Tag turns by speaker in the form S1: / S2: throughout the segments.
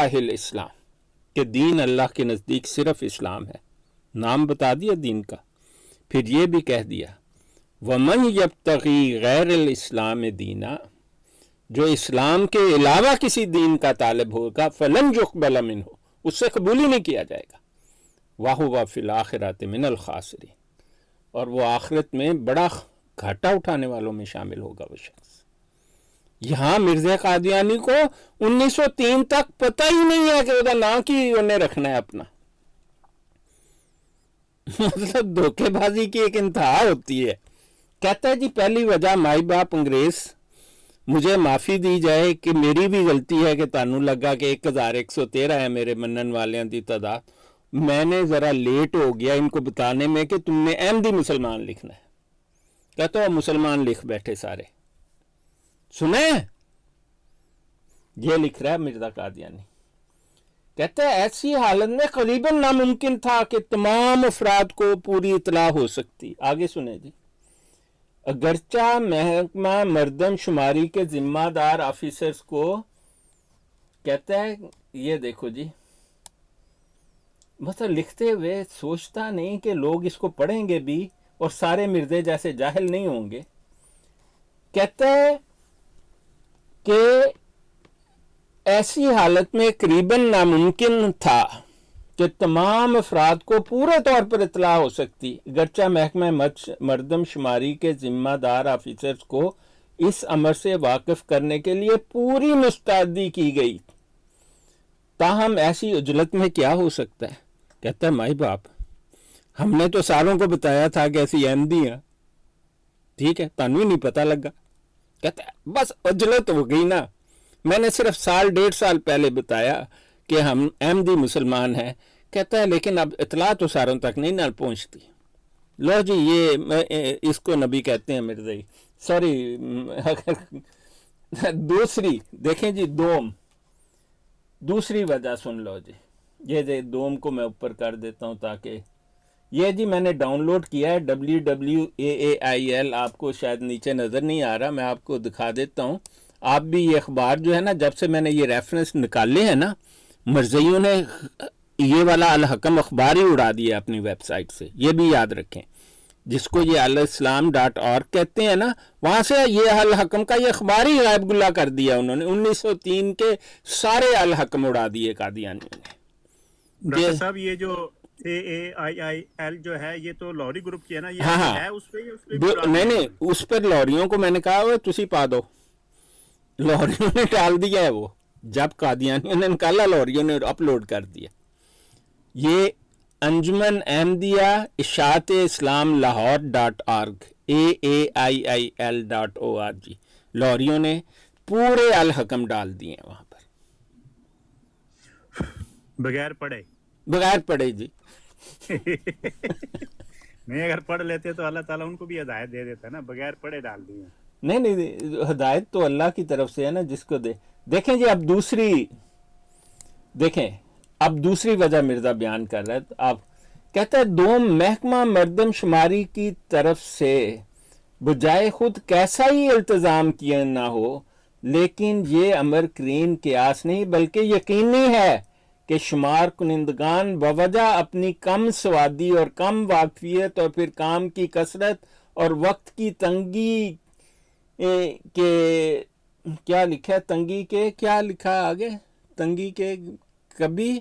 S1: اہل اسلام کہ دین اللہ کے نزدیک صرف اسلام ہے، نام بتا دیا دین کا، پھر یہ بھی کہہ دیا وَمَنْ يَبْتَغِي غَيْرَ الْإِسْلَامِ دِينًا، جو اسلام کے علاوہ کسی دین کا طالب ہوگا فَلَنْ يُقْبَلَ مِنْهُ، اس سے قبول ہی نہیں کیا جائے گا، وَهُوَ فِي الْآخِرَةِ مِنَ الْخَاسِرِينَ، اور وہ آخرت میں بڑا گھاٹا اٹھانے والوں میں شامل ہوگا وہ شخص۔ یہاں مرزا قادیانی کو 1903 تک پتہ ہی نہیں ہے کہ وہ نام کی انہیں رکھنا ہے اپنا، مطلب دھوکے بازی کی ایک انتہا ہوتی ہے۔ کہتا ہے جی پہلی وجہ مائی باپ انگریز، مجھے معافی دی جائے کہ میری بھی غلطی ہے کہ تانوں لگا کہ 1113 ہے میرے منن والیاں دی تعداد، میں نے ذرا لیٹ ہو گیا ان کو بتانے میں کہ تم نے احمدی مسلمان لکھنا ہے۔ کہتا ہو مسلمان لکھ بیٹھے سارے، سنیں یہ لکھ رہا ہے مرزا قادیانی، کہتا ہے ایسی حالت میں قریباً ناممکن تھا کہ تمام افراد کو پوری اطلاع ہو سکتی۔ آگے سنیں جی، اگرچہ محکمہ مردم شماری کے ذمہ دار آفیسرز کو، کہتا ہے یہ دیکھو جی، مطلب لکھتے ہوئے سوچتا نہیں کہ لوگ اس کو پڑھیں گے بھی اور سارے مرزے جیسے جاہل نہیں ہوں گے۔ کہتا ہے کہ ایسی حالت میں قریباً ناممکن تھا کہ تمام افراد کو پورے طور پر اطلاع ہو سکتی، اگرچہ محکمہ مردم شماری کے ذمہ دار آفیسرز کو اس امر سے واقف کرنے کے لیے پوری مستعدی کی گئی، تاہم ایسی عجلت میں کیا ہو سکتا ہے۔ کہتا ہے مائی باپ ہم نے تو ساروں کو بتایا تھا کہ ایسی احمدی ہیں، ٹھیک ہے، تانوں ہی نہیں پتہ لگا۔ کہتا ہے بس عجلت ہو گئی نا، میں نے صرف سال 1.5 سال پہلے بتایا کہ ہم احمدی مسلمان ہیں۔ کہتا ہے لیکن اب اطلاع تو ساروں تک نہیں نہ پہنچتی۔ لو جی یہ اس کو نبی کہتے ہیں مرزائی، سوری دوسری دیکھیں جی، دوسری وجہ سن لو جی، یہ دوم کو میں اوپر کر دیتا ہوں تاکہ یہ جی میں نے ڈاؤن لوڈ کیا ہے WWAAIL، آپ کو شاید نیچے نظر نہیں آ رہا، میں آپ کو دکھا دیتا ہوں۔ آپ بھی یہ اخبار جو ہے نا، جب سے میں نے یہ ریفرنس نکالے ہیں نا، مرزائیوں نے یہ والا الحکم اخبار ہی اڑا دیا اپنی ویب سائٹ سے، یہ بھی یاد رکھیں، جس کو یہ الاسلام.org کہتے ہیں نا، وہاں سے یہ الحکم کا یہ اخبار ہی غائب گلا کر دیا انہوں نے۔ 1903 کے سارے الحکم اڑا دیے قادیانیوں نے۔
S2: ڈاکٹر صاحب یہ جو AAIIL جو ہے یہ تو لوری گروپ کی ہے نا، یہ
S1: ہاں
S2: ہے اس پہ
S1: نہیں اس پر لوریوں کو میں نے کہا وہ تسی پا دو، لوریوں نے ڈال دیا ہے، وہ جب قادیانیوں نے نکالا لوریوں نے اپلوڈ کر دیا۔ یہ انجمن احمدیہ اشاعت اسلام لاہور.org AAIIL.org، لوریوں نے پورے الحکم ڈال دیے ہیں وہاں پر
S2: بغیر
S1: پڑھے جی۔
S2: نہیں اگر پڑھ لیتے تو اللہ تعالیٰ ان کو بھی ہدایت دے دیتا ہے نا، بغیر پڑھے ڈال دیے۔
S1: نہیں ہدایت تو اللہ کی طرف سے ہے نا، جس کو دیکھیں جی، اب دوسری وجہ مرزا بیان کر رہا ہے۔ آپ کہتا ہے دوم محکمہ مردم شماری کی طرف سے بجائے خود کیسا ہی التزام کیا نہ ہو، لیکن یہ امر کرین قیاس نہیں بلکہ یقینی ہے کہ شمار کنندگان بوجہ اپنی کم سوادی اور کم واقفیت اور پھر کام کی کثرت اور وقت کی تنگی کے کیا لکھا ہے، تنگی کے کیا لکھا آگے، تنگی کے کبھی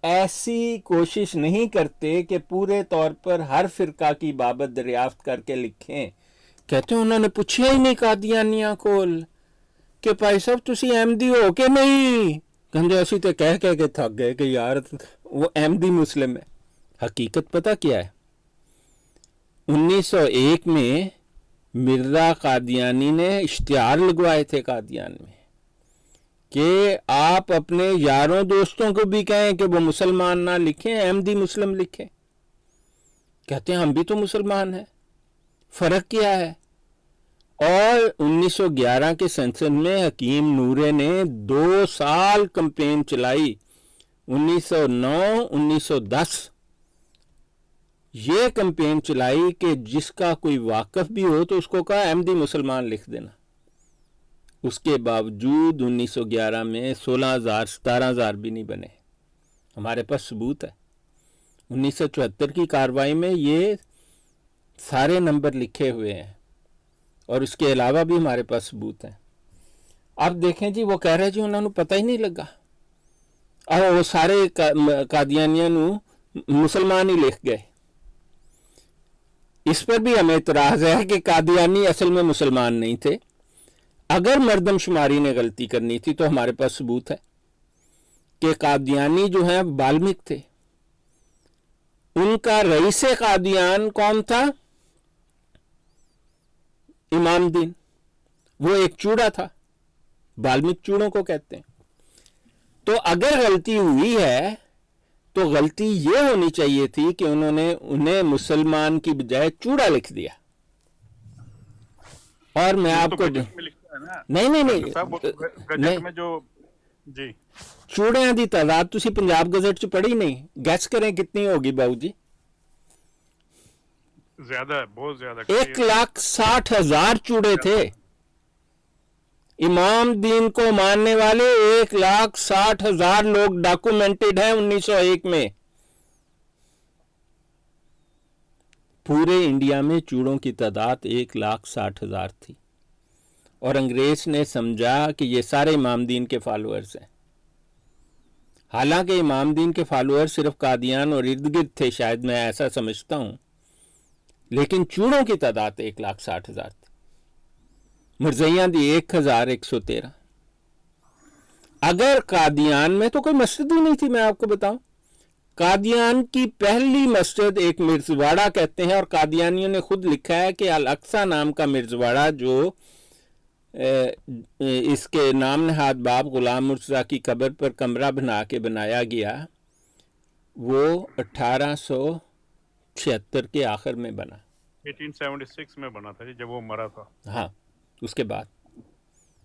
S1: ایسی کوشش نہیں کرتے کہ پورے طور پر ہر فرقہ کی بابت دریافت کر کے لکھیں۔ کہتے ہیں انہوں نے پوچھا ہی نہیں قادیانیاں کول کہ بھائی صاحب تسی احمدی ہو کہ نہیں، کہتے اسی تو کہہ کے تھک گئے کہ یار وہ احمدی مسلم ہے۔ حقیقت پتہ کیا ہے، 1901 میں مرزا قادیانی نے اشتہار لگوائے تھے قادیان میں کہ آپ اپنے یاروں دوستوں کو بھی کہیں کہ وہ مسلمان نہ لکھیں، احمدی مسلم لکھیں۔ کہتے ہیں ہم بھی تو مسلمان ہیں، فرق کیا ہے؟ اور 1911 کے سنسد میں حکیم نورے نے 2 سال کمپین چلائی، 1909 1910 یہ کمپین چلائی کہ جس کا کوئی واقف بھی ہو تو اس کو کہا احمدی مسلمان لکھ دینا۔ उसके बावजूद 1911 में 16,000 17,000 भी नहीं बने। हमारे पास सबूत है। 1974 की कार्रवाई में ये सारे नंबर लिखे हुए हैं और इसके अलावा भी हमारे पास सबूत हैं। अब देखें जी, वो कह रहे जी उन्होंने पता ही नहीं लगा, और वो सारे कादियानियों मुसलमान ही लिख गए। इस पर भी हमें इतराज है कि कादियानी असल में मुसलमान नहीं थे। अगर मर्दमशुमारी ने गलती करनी थी तो हमारे पास सबूत है कि कादियानी जो है बाल्मीक थे। उनका रईसे कादियान कौन था? इमाम दीन। वो एक चूड़ा था, बाल्मीक चूड़ों को कहते हैं। तो अगर गलती हुई है तो गलती ये होनी चाहिए थी कि उन्होंने उन्हें मुसलमान की बजाय चूड़ा लिख दिया। और मैं आपको नहीं
S2: गजट में जो जी
S1: चूड़ियां दी तादाद तुसी पंजाब गजट च पढ़ी नहीं? गैस करें कितनी होगी बाबू जी?
S2: ज्यादा है, बहुत ज्यादा।
S1: 1,60,000 चूड़े थे। इमाम दीन को मानने वाले 1,60,000 लोग डॉक्यूमेंटेड हैं 1901 में। पूरे इंडिया में चूड़ों की तादाद 1,60,000 थी और अंग्रेज ने समझा कि ये सारे इमाम दीन के फॉलोअर्स हैं। हालांकि इमाम दीन के फॉलोअर्स सिर्फ कादियान और इर्द गिर्द थे, शायद मैं ऐसा समझता हूं, लेकिन चूड़ों की तादाद 1,60,000 थी। मिर्ज़ैयां दी 1,113। अगर कादियान में तो कोई मस्जिद ही नहीं थी, मैं आपको बताऊं। कादियान की पहली मस्जिद एक मिर्जवाड़ा कहते हैं, और कादियानियों ने खुद लिखा है कि अल अक्सा नाम का मिर्जवाड़ा जो इसके नाम नहाद बाप गुलाम मुर्तज़ा की कब्र पर कमरा बना के बनाया गया, वो 1876 के आखिर में बना।
S2: 1876 में बना था जब वो मरा था।
S1: हाँ, उसके बाद।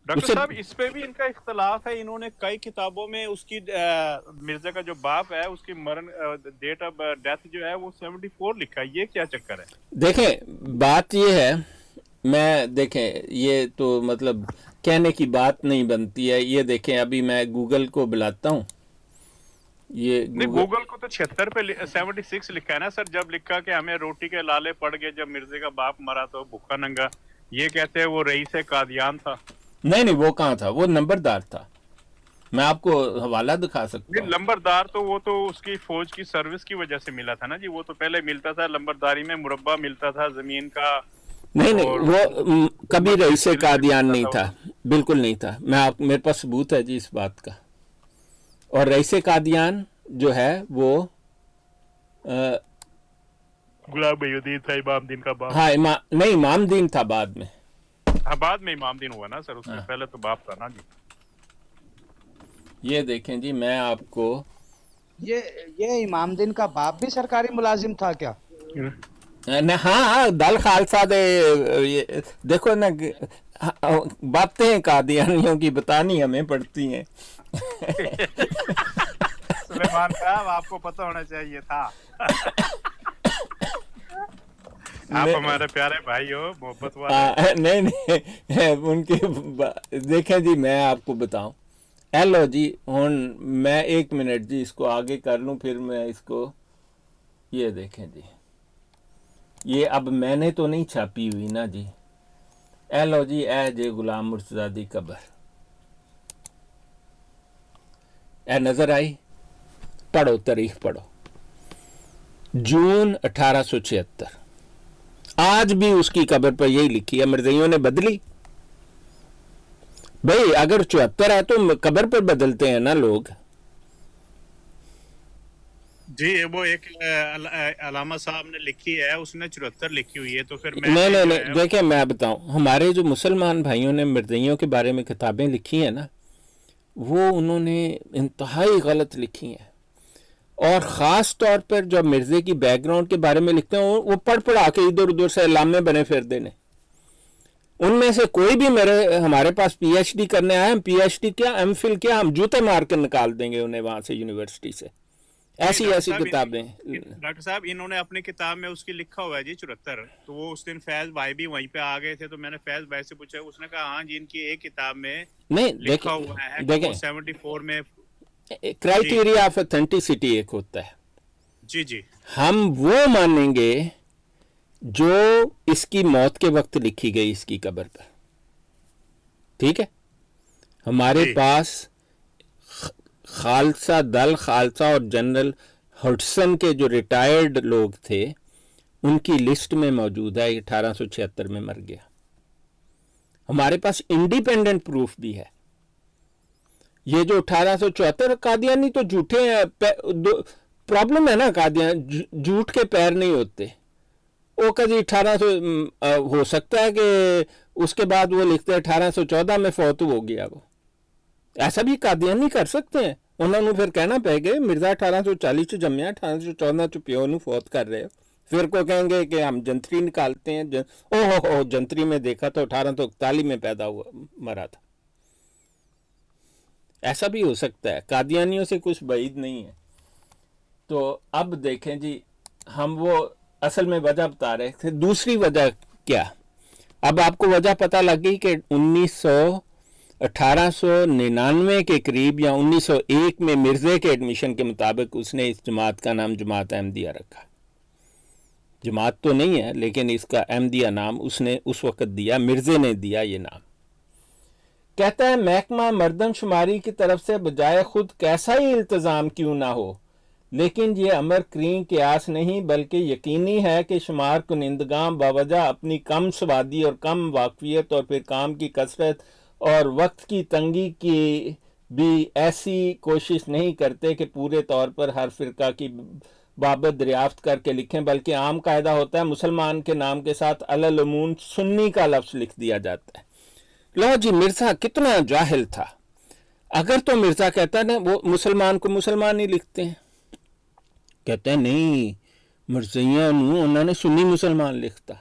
S2: डॉक्टर साहब, इस पे भी इनका इख्तलाफ है। इन्होंने कई किताबों में उसकी मिर्जा का जो बाप है उसकी मरण डेट ऑफ डेथ जो है वो 74 लिखा है। ये क्या चक्कर है?
S1: देखें, बात ये है, मैं देखें ये तो मतलब कहने की बात नहीं बनती है। ये देखें, अभी मैं गूगल को बुलाता हूँ। ये
S2: गूगल को तो 76 पे 76 लिखा है ना सर। जब लिखा कि हमें रोटी के लाले पड़ गए जब मिर्जे का बाप मरा तो भूखा नंगा, ये कहते हैं वो रईस कादियान था।
S1: नहीं, वो कहाँ था? वो नंबरदार था। मैं आपको हवाला दिखा सकता हूँ।
S2: लंबरदार तो वो तो उसकी फौज की सर्विस की वजह से मिला था ना जी। वो तो पहले मिलता था, लंबरदारी में मुरब्बा मिलता था जमीन का।
S1: नहीं, वो कभी रईस कादियान नहीं था, बिल्कुल नहीं था। मेरे पास सबूत है जी इस बात का। और रईस कादियान जो है वो
S2: गुलाम मोहद्दीन था, इमाम दीन का बाप।
S1: हाँ, नहीं, इमाम दीन था बाद में।
S2: हाँ, बाद में इमाम दीन हुआ ना सर, उससे पहले तो बाप था ना जी।
S1: ये देखें जी, मैं आपको
S3: ये इमाम दीन का बाप भी सरकारी मुलाजिम था क्या?
S1: हाँ, दल खालसा दे देखो ना, बातें कादियानियों की बतानी हमें पड़ती हैं।
S2: सुलेमान साहब, आपको पता होना चाहिए था। आप हमारे प्यारे भाई हो, मोहब्बत वाले।
S1: नहीं, उनके देखें जी, मैं आपको बताऊं। हेलो जी, हुन मैं 1 मिनट जी इसको आगे कर लूं, फिर मैं इसको, ये देखें जी, ये अब मैंने तो नहीं छापी हुई ना जी। हेलो जी, ए जे गुलाम मुर्तज़ा दी कब्र ए नजर आई? पढ़ो, तारीख पढ़ो, जून 1876। आज भी उसकी कब्र पर यही लिखी है। मिर्ज़ाइयों ने बदली भाई, अगर 74 है तो कब्र पर बदलते हैं ना लोग
S2: जी। वो एक अलामा साहब ने लिखी है, उसने 74 लिखी हुई है, तो फिर
S1: नहीं, देखिए मैं बताऊं, हमारे जो मुसलमान भाइयों ने मिर्ज़ाइयों के बारे में किताबें लिखी हैं ना, वो उन्होंने इंतहाई गलत लिखी हैं। और ख़ास तौर पर जब मिर्ज़े की बैकग्राउंड के बारे में लिखते हैं, वो पढ़ पढ़ा के इधर उधर से इलामे बने फिर देने। उनमें से कोई भी हमारे पास पीएचडी करने आए, हम पीएचडी क्या, एमफिल क्या, हम जूते मार कर निकाल देंगे उन्हें वहाँ से, यूनिवर्सिटी से। ऐसी ऐसी किताबें।
S2: डॉक्टर साहब इन्होंने अपनी किताब में उसकी लिखा हुआ है जी 74, तो वो उस दिन फैज भाई भी वहीं पे आ गए थे, तो मैंने फैज भाई से पूछा, उसने कहा हाँ जी इनकी एक किताब में
S1: नहीं
S2: लिखा हुआ है कि वो 74 में।
S1: क्राइटेरिया ऑफ ऑथेंटिसिटी एक होता है,
S2: जी जी,
S1: हम वो मानेंगे जो इसकी मौत के वक्त लिखी गई इसकी कब्र पर, ठीक है। हमारे पास खालसा दल, खालसा और जनरल हडसन के जो रिटायर्ड लोग थे उनकी लिस्ट में मौजूद है, 1876 में मर गया। हमारे पास इंडिपेंडेंट प्रूफ भी है। ये जो 1874 कादियानी तो झूठे हैं, प्रॉब्लम है ना, कादियान झूठ के पैर नहीं होते। वो कभी 1800 हो सकता है कि उसके बाद वो लिखते हैं 1814 में फौत हो गया, वो ऐसा भी कादियानी कर सकते हैं। उन्होंने फिर कहना पड़ेगा मिर्जा 1840 ਚ जम्मिया, 1814 ਚ ਪਿਓ ਨੂੰ फौत कर रहे हो, फिर को कहेंगे कि हम जंतरी निकालते हैं। ओहो जंतरी में देखा तो 1841 में पैदा हुआ मरा था। ऐसा भी हो सकता है, कादियानियों से कुछ بعید नहीं है। तो अब देखें जी, हम वो असल में वजह बता रहे थे। दूसरी वजह क्या, अब आपको वजह पता लग गई कि 1899 के करीब या 1901 में मिर्जे के एडमिशन के मुताबिक उसने इस जमात का नाम जमात अहमदिया रखा। जमात तो नहीं है लेकिन इसका अहमदिया नाम उसने उस वक्त दिया, मिर्जे ने दिया ये नाम। कहता है महकमा मर्दमशुमारी की तरफ से बजाय खुद कैसा ही इल्तज़ाम क्यों ना हो, लेकिन ये अमर करीं कियास नहीं बल्कि यकीनी है कि शुमार कुनिंदगां बावजह अपनी कम सवादी और कम वाकफियत और फिर काम की कसरत और वक्त की तंगी की भी ऐसी कोशिश नहीं करते कि पूरे तौर पर हर फिरका की बाबत दरियाफ्त करके लिखें, बल्कि आम कायदा होता है मुसलमान के नाम के साथ अलल-उमूम सुन्नी का लफ्ज़ लिख दिया जाता है। लो जी, मिर्ज़ा कितना जाहिल था। अगर तो मिर्ज़ा कहता ना वो मुसलमान को मुसलमान ही लिखते हैं, कहते हैं नहीं मिर्ज़ियां उन्होंने सुन्नी मुसलमान लिखता।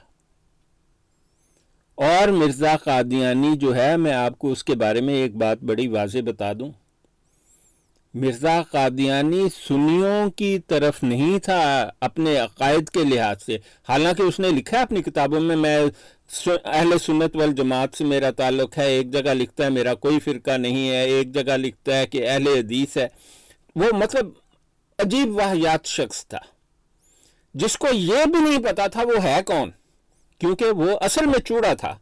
S1: और मिर्ज़ा कादियानी जो है, मैं आपको उसके बारे में एक बात बड़ी वाज़ेह बता दूं, मिर्ज़ा कादियानी सुन्नियों की तरफ नहीं था अपने अकायद के लिहाज से। हालांकि उसने लिखा है अपनी किताबों में, मैं अहले सुन्नत वल जमात से मेरा ताल्लुक़ है। एक जगह लिखता है मेरा कोई फ़िरका नहीं है, एक जगह लिखता है कि अहले हदीस है। वो मतलब अजीब वाहियात शख्स था जिसको ये भी नहीं पता था वो है कौन, क्योंकि वो असल में चूड़ा था।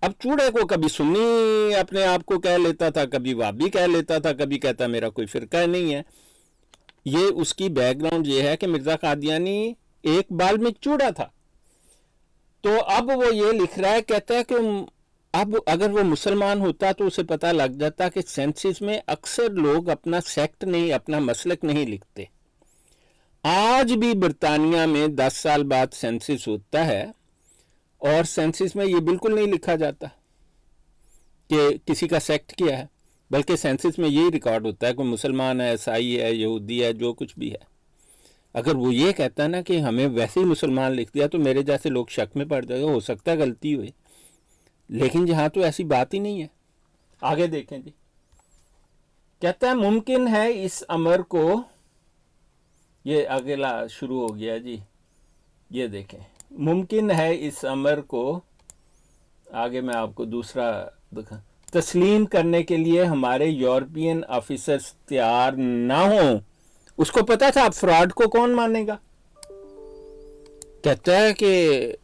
S1: अब चूड़े को कभी सुन्नी अपने आप को कह लेता था, कभी वाबी कह लेता था, कभी कहता मेरा कोई फिरका नहीं है। ये उसकी बैकग्राउंड ये है कि मिर्ज़ा कादियानी एक बाल में चूड़ा था। तो अब वो ये लिख रहा है, कहता है कि अब अगर वो मुसलमान होता तो उसे पता लग जाता कि सेंसिस में अक्सर लोग अपना सेक्ट नहीं, अपना मसलक नहीं लिखते। आज भी बरतानिया में 10 साल बाद सेंसिस होता है और सेंसिस में ये बिल्कुल नहीं लिखा जाता कि किसी का सेक्ट क्या है, बल्कि सेंसिस में यही रिकॉर्ड होता है कि मुसलमान है, ईसाई है, यहूदी है, जो कुछ भी है। अगर वो ये कहता ना कि हमें वैसे ही मुसलमान लिख दिया तो मेरे जैसे लोग शक में पड़ जाएगा, हो सकता है गलती हुई, लेकिन यहाँ तो ऐसी बात ही नहीं है। आगे देखें जी, कहता है मुमकिन है इस अमर को, ये अगला शुरू हो गया जी, ये देखें, मुमकिन है इस अमर को, आगे मैं आपको दूसरा दिखा, तस्लीम करने के लिए हमारे यूरोपियन ऑफिसर्स तैयार ना हो। उसको पता था अब फ्रॉड को कौन मानेगा। कहता है कि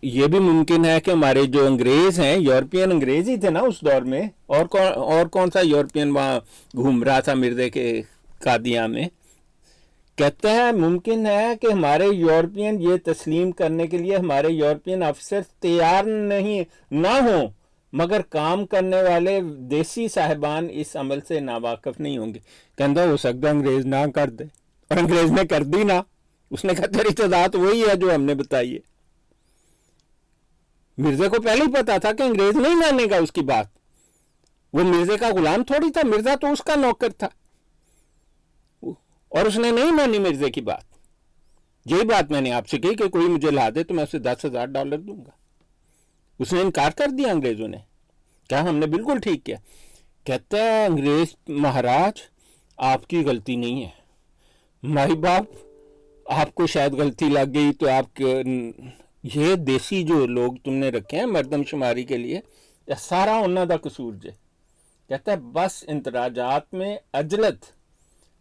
S1: यह भी मुमकिन है कि हमारे जो अंग्रेज हैं, यूरोपियन अंग्रेज ही थे ना उस दौर में, और कौन सा यूरोपियन वहाँ घूम रहा था मिर्जे के कादिया में। कहता है मुमकिन है कि हमारे यूरोपियन ये तस्लीम करने के लिए हमारे यूरोपियन अफसर तैयार नहीं ना हो, मगर काम करने वाले देसी साहिबान इस अमल से नावाकिफ नहीं होंगे। कहता हो सकता है अंग्रेज ना कर दे, और अंग्रेज ने कर दी ना। उसने कहा तेरी तदाद वही है जो हमने बताई है। मिर्जे को पहले ही पता था कि अंग्रेज नहीं मानेगा उसकी बात। वो मिर्जे का गुलाम थोड़ी था, मिर्जा तो उसका नौकर था, और उसने नहीं मानी मिर्जे की बात। यही बात मैंने आपसे कही कि कोई मुझे ला दे तो मैं उसे $10,000 दूंगा। उसने इनकार कर दिया अंग्रेजों ने, क्या हमने बिल्कुल ठीक किया। कहता है अंग्रेज महाराज आपकी गलती नहीं है, माई बाप आपको शायद गलती लग गई तो आप ये देसी जो लोग तुमने रखे हैं मर्दमशुमारी के लिए, ये सारा उन्हों का कसूर जे। कहता है बस इंतराजात में अजलत,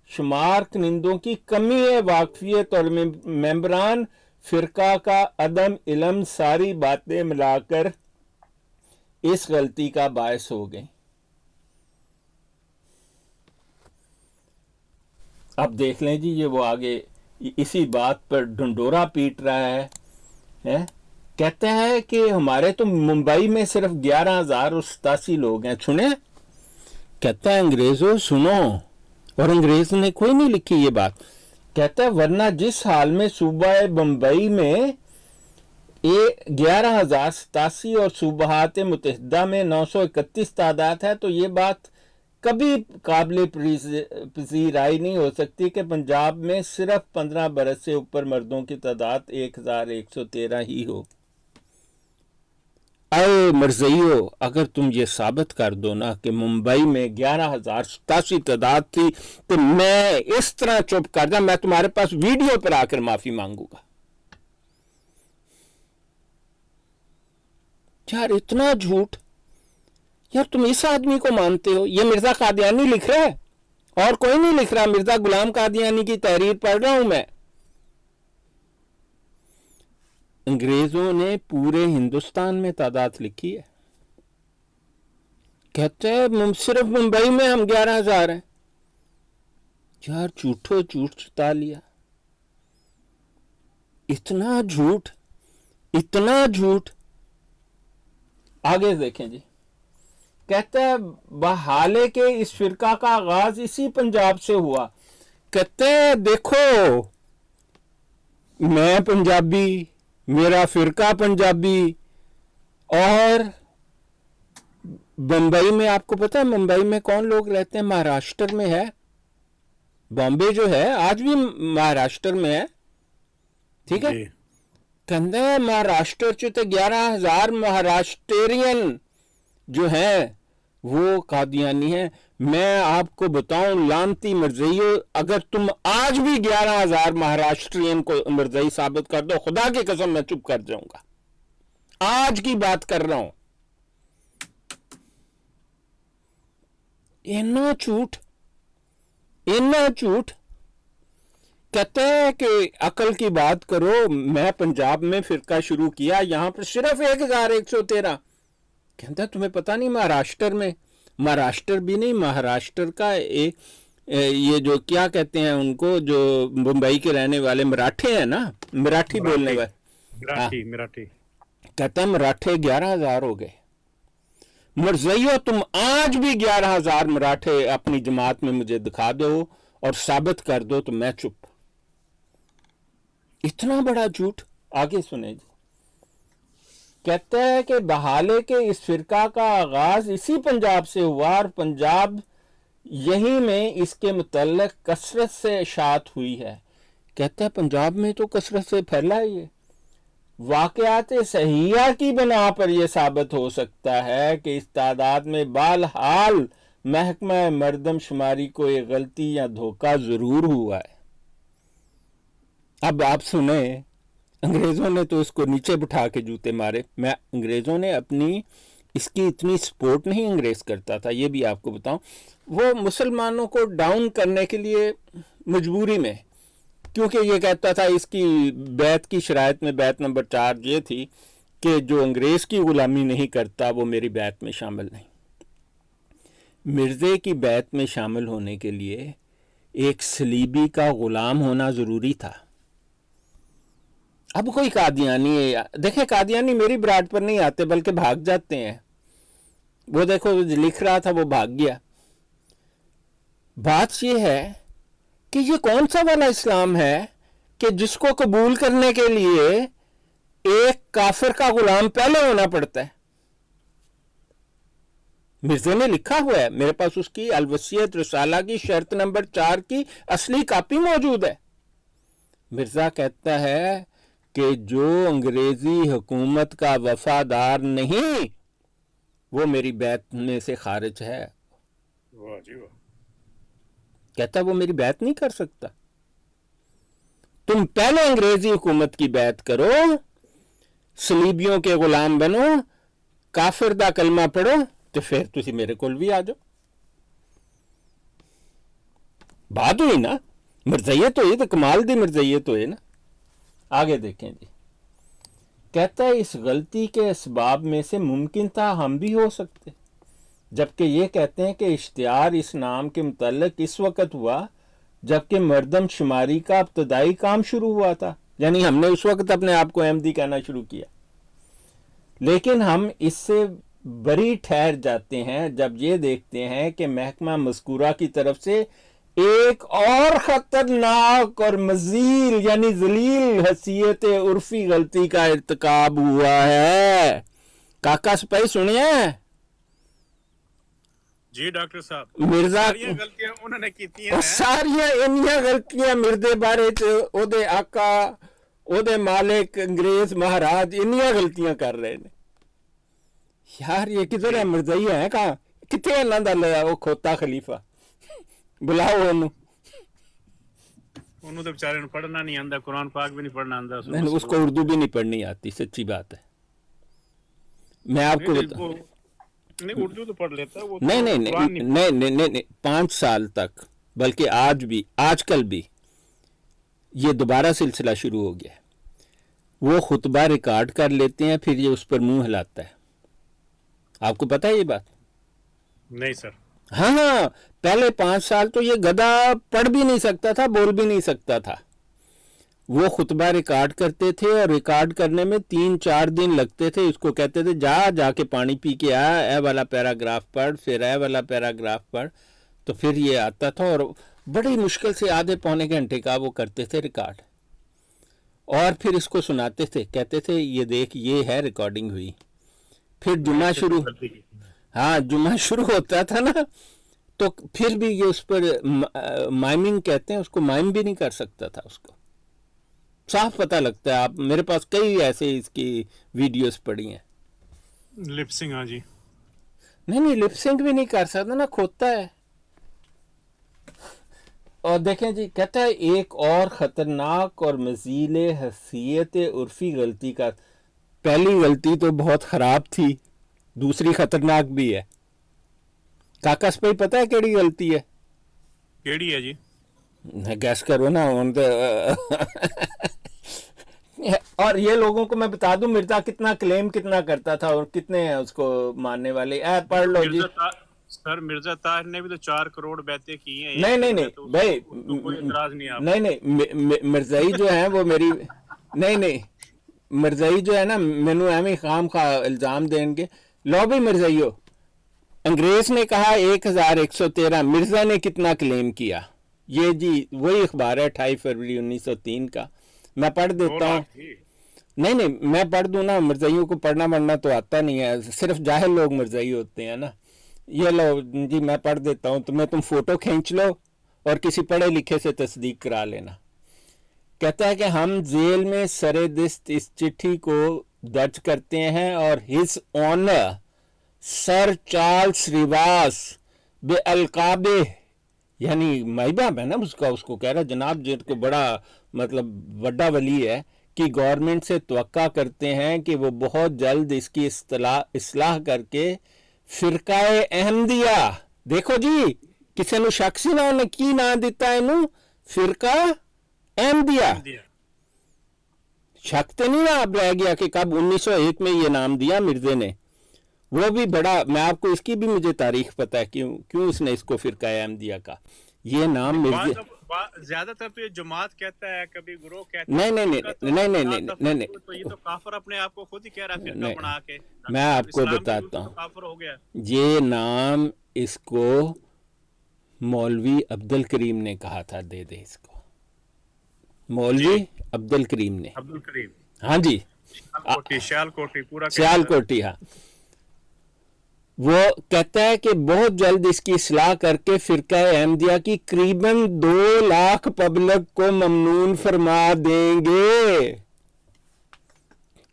S1: शुमार कनिंदों की कमी है, वाकफियत और मेंबरान फिरका का अदम इलम, सारी बातें मिलाकर इस गलती का बायस हो गई। अब देख लें जी, ये वो आगे इसी बात पर ढंडोरा पीट रहा है? कहते हैं कि हमारे तो मुंबई में सिर्फ 11,087 लोग हैं। सुने, कहता है अंग्रेजों सुनो, और अंग्रेज ने कोई नहीं लिखी ये बात। कहता है वरना जिस हाल में सूबा बम्बई में 11,087 और सूबाहात मुतहदा में 931 तादाद है, तो ये बात कभी काबिल पजीराई नहीं हो सकती कि पंजाब में सिर्फ 15 बरस से ऊपर मर्दों की तादाद 1,113 ही हो। अरे मर्ज़इयो, अगर तुम ये साबित कर दो ना कि मुंबई में 11,087 तादाद थी, तो मैं इस तरह चुप कर जा, मैं तुम्हारे पास वीडियो पर आकर माफी मांगूंगा। यार इतना झूठ, यार तुम इस आदमी को मानते हो? ये मिर्जा कादियानी लिख रहा है, और कोई नहीं लिख रहा। मिर्जा गुलाम कादियानी की तहरीर पढ़ रहा हूं मैं। अंग्रेजों ने पूरे हिंदुस्तान में तादाद लिखी है। कहते हैं सिर्फ मुंबई में हम 11,000 हैं। यार झूठो झूठ छुटा लिया। इतना झूठ, इतना झूठ। आगे देखें जी, कहते हैं बहाले के इस फिरका का आगाज इसी पंजाब से हुआ। कहते हैं देखो, मैं पंजाबी, मेरा फिरका पंजाबी, और बंबई में आपको पता है मुंबई में कौन लोग रहते हैं? महाराष्ट्र में है। बॉम्बे जो है आज भी महाराष्ट्र में है, ठीक है। कहते हैं महाराष्ट्र च तो 11,000 महाराष्ट्रियन जो है वो कादियानी है। मैं आपको बताऊं लानती मर्ज़इयो, अगर तुम आज भी 11,000 महाराष्ट्रियन को मर्ज़ई साबित कर दो, खुदा की कसम मैं चुप कर जाऊंगा। आज की बात कर रहा हूं। इतना झूठ, इतना झूठ। कहते हैं कि अकल की बात करो, मैं पंजाब में फिरका शुरू किया, यहां पर सिर्फ 1,113। कहता तुम्हें पता नहीं महाराष्ट्र में, महाराष्ट्र भी नहीं, महाराष्ट्र का एक ये जो क्या कहते हैं उनको, जो मुंबई के रहने वाले मराठे हैं ना, मराठी बोलने वाले,
S2: मराठी।
S1: कहता मराठे 11,000 हो गए। मर्ज़इयो तुम आज भी 11,000 मराठे अपनी जमात में मुझे दिखा दो और साबित कर दो तो मैं चुप। इतना बड़ा झूठ। आगे सुने जी, कहते हैं कि बहाले के इस फिरका का आगाज इसी पंजाब से हुआ, और पंजाब यही में इसके मुतल्लिक कसरत से इशाअत हुई है। कहते हैं पंजाब में तो कसरत से फैला है ये। वाक़यात सहिया की बना पर यह साबित हो सकता है कि इस तादाद में बालहाल महकमा मर्दमशुमारी को एक गलती या धोखा जरूर हुआ है। अब आप सुने, अंग्रेजों ने तो इसको नीचे बिठा के जूते मारे। मैं अंग्रेजों ने अपनी इसकी इतनी सपोर्ट नहीं अंग्रेज करता था, ये भी आपको बताऊं। वो मुसलमानों को डाउन करने के लिए मजबूरी में, क्योंकि ये कहता था इसकी बैत की शराइत में बैत नंबर 4 ये थी कि जो अंग्रेज की गुलामी नहीं करता वो मेरी बैत में शामिल नहीं। मिर्जे की बैत में शामिल होने के लिए एक सलीबी का गुलाम होना जरूरी था। अब कोई कादियानी है, देखें कादियानी मेरी ब्राड पर नहीं आते बल्कि भाग जाते हैं। वो देखो लिख रहा था वो भाग गया। बात यह है कि ये कौन सा वाला इस्लाम है कि जिसको कबूल करने के लिए एक काफिर का गुलाम पहले होना पड़ता है। मिर्जे ने लिखा हुआ है, मेरे पास उसकी अलवसियत रिसाला की शर्त नंबर 4 की असली कॉपी मौजूद है। मिर्जा कहता है कि जो अंग्रेजी हुकूमत का वफादार नहीं वो मेरी बैत में से खारिज है।
S2: वाह जी वाह।
S1: कहता वो मेरी बैत नहीं कर सकता। तुम पहले अंग्रेजी हुकूमत की बैत करो, सलीबियों के गुलाम बनो, काफिर दा कलमा पढ़ो, तो फिर तुसी मेरे कोल भी आ जाओ। बात हुई ना, मरज़इयत हुई तो कमाल दी मरज़इयत हुई ना। आगे देखें जी, कहता है इस गलती के असबाब में से मुमकिन था हम भी हो सकते, जबकि ये कहते हैं कि इश्तिहार इस नाम के मुतल्लिक इस वक्त हुआ जबकि मर्दम शुमारी का इब्तदाई काम शुरू हुआ था, यानी हमने उस वक्त अपने आप को अहमदी कहना शुरू किया। लेकिन हम इससे बरी ठहर जाते हैं जब ये देखते हैं कि महकमा मज़कूरा की तरफ से एक और खतरनाक और मजील यानी जलील हसीयत उर्फी गलती का इर्तिकाब हुआ है। काका सिपाही सुनिए
S2: जी डॉक्टर साहब,
S1: मिर्जा
S2: सारियां गलतियां उन्होंने कीतियां हैं।
S1: सारियां इन्नियां गलतियां मिर्दे बारे च ओदे आका ओदे मालिक अंग्रेज महाराज इन्नियां गलतियां कर रहे ने। यार ये किधर है मिर्जाइया है कहाँ कितने इन्हां दा लिया वो खोता खलीफा बुलाओ ਉਹਨੂੰ
S2: तो बेचारे पढ़ना नहीं आता, कुरान पाक भी नहीं पढ़ना आता,
S1: नहीं उसको उर्दू भी नहीं पढ़नी आती, सच्ची बात है। मैं आपको
S2: नहीं उर्दू तो पढ़ लेता है वो,
S1: नहीं नहीं नहीं नहीं नहीं नहीं नहीं 5 साल तक, बल्कि आज भी आजकल भी ये दोबारा सिलसिला शुरू हो गया है। वो खुतबा रिकॉर्ड कर लेते हैं, फिर ये उस पर मुंह हिलाता है। आपको पता है ये बात?
S2: नहीं सर।
S1: हाँ हाँ, पहले 5 साल तो ये गधा पढ़ भी नहीं सकता था, बोल भी नहीं सकता था। वो खुतबा रिकॉर्ड करते थे और रिकॉर्ड करने में 3-4 दिन लगते थे। इसको कहते थे जाके पानी पी के आ, ए वाला पैराग्राफ पढ़, फिर ए वाला पैराग्राफ पढ़, तो फिर ये आता था और बड़ी मुश्किल से आधे पौने घंटे का वो करते थे रिकॉर्ड, और फिर इसको सुनाते थे, कहते थे ये देख ये है रिकॉर्डिंग हुई। फिर जुमा शुरू, हाँ जुमा शुरू होता था ना, तो फिर भी ये उस पर माइमिंग कहते हैं, उसको माइम भी नहीं कर सकता था। उसको साफ पता लगता है। आप मेरे पास कई ऐसे इसकी वीडियोस पड़ी हैं।
S2: लिपसिंग, हाँ जी।
S1: नहीं लिपसिंग भी नहीं कर सकता ना, खोता है। और देखें जी, कहता है एक और ख़तरनाक और मज़ील हसीयत उर्फ़ी गलती का, पहली गलती तो बहुत ख़राब थी, दूसरी ख़तरनाक भी है। काका सिपाही पता है केड़ी गलती है?
S2: केड़ी है जी?
S1: गैस करो ना। और ये लोगों को मैं बता दूं मिर्जा कितना क्लेम कितना करता था और कितने हैं उसको मानने वाले। पढ़ लो जी
S2: सर, मिर्जा ताहिर ने भी तो 4 करोड़ बैतें की हैं।
S1: नहीं
S2: तो
S1: भाई,
S2: कोई इतराज नहीं आप।
S1: नहीं मिर्जाई जो है वो मेरी नहीं मिर्जाई जो है ना, मैनू एवं खाम खा इल्जाम देंगे। लो भी मिर्जाइयो, अंग्रेज ने कहा 1113, मिर्जा ने कितना क्लेम किया? ये जी वही अखबार है 28 फरवरी 1903 का। मैं पढ़ देता हूँ। नहीं मैं पढ़ दूं ना, मिर्जाइयों को पढ़ना पढ़ना तो आता नहीं है, सिर्फ जाहिल लोग मिर्जाई होते हैं ना। ये लो जी, मैं पढ़ देता हूँ, तुम्हें तुम फोटो खींच लो और किसी पढ़े लिखे से तस्दीक करा लेना। कहता है कि हम जेल में सरे दिस्त इस चिट्ठी को दर्ज करते हैं और हिज ऑनर सर चार्ल्स रिवास बे अलकाबे, यानी माइबाब है ना उसका, उसको कह रहा जनाब जिनको बड़ा मतलब बड़ा वली है, कि गवर्नमेंट से तवक्का करते हैं कि वो बहुत जल्द इसकी इस्लाह करके फिरकाए अहमदिया, देखो जी किसी ਨੂੰ ਸ਼ੱਕ ਸੀ ਨਾ ਉਹਨੇ ਕੀ ਨਾਂ ਦਿੱਤਾ ਇਹਨੂੰ, फिरका अहमदिया। शक तो नहीं ना आप रह गया कि कब 1901 में ये नाम दिया मिर्जे ने। वो भी बड़ा, मैं आपको इसकी भी मुझे तारीख पता है क्यों उसने इसको फिरका अहमदिया का ये नाम मिर्जे।
S2: ज्यादातर तो ये जमात कहता है, कभी ग्रोह कहता है।
S1: नहीं
S2: तो ये तो काफिर अपने आप को खुद ही कह रहा है फिरका बना के।
S1: मैं आपको बताता हूँ,
S2: काफिर हो गया
S1: ये नाम इसको मौलवी अब्दुल करीम ने कहा था, दे इसको, मौलवी अब्दुल करीम ने।
S2: अब्दुल करीम,
S1: हाँ जी,
S2: सियालकोटी पूरा
S1: सियालकोटी, हाँ। वो कहता है कि बहुत जल्द इसकी इस्लाह करके फिरका अहमदिया की करीबन 2 लाख पब्लिक को ममनून फरमा देंगे।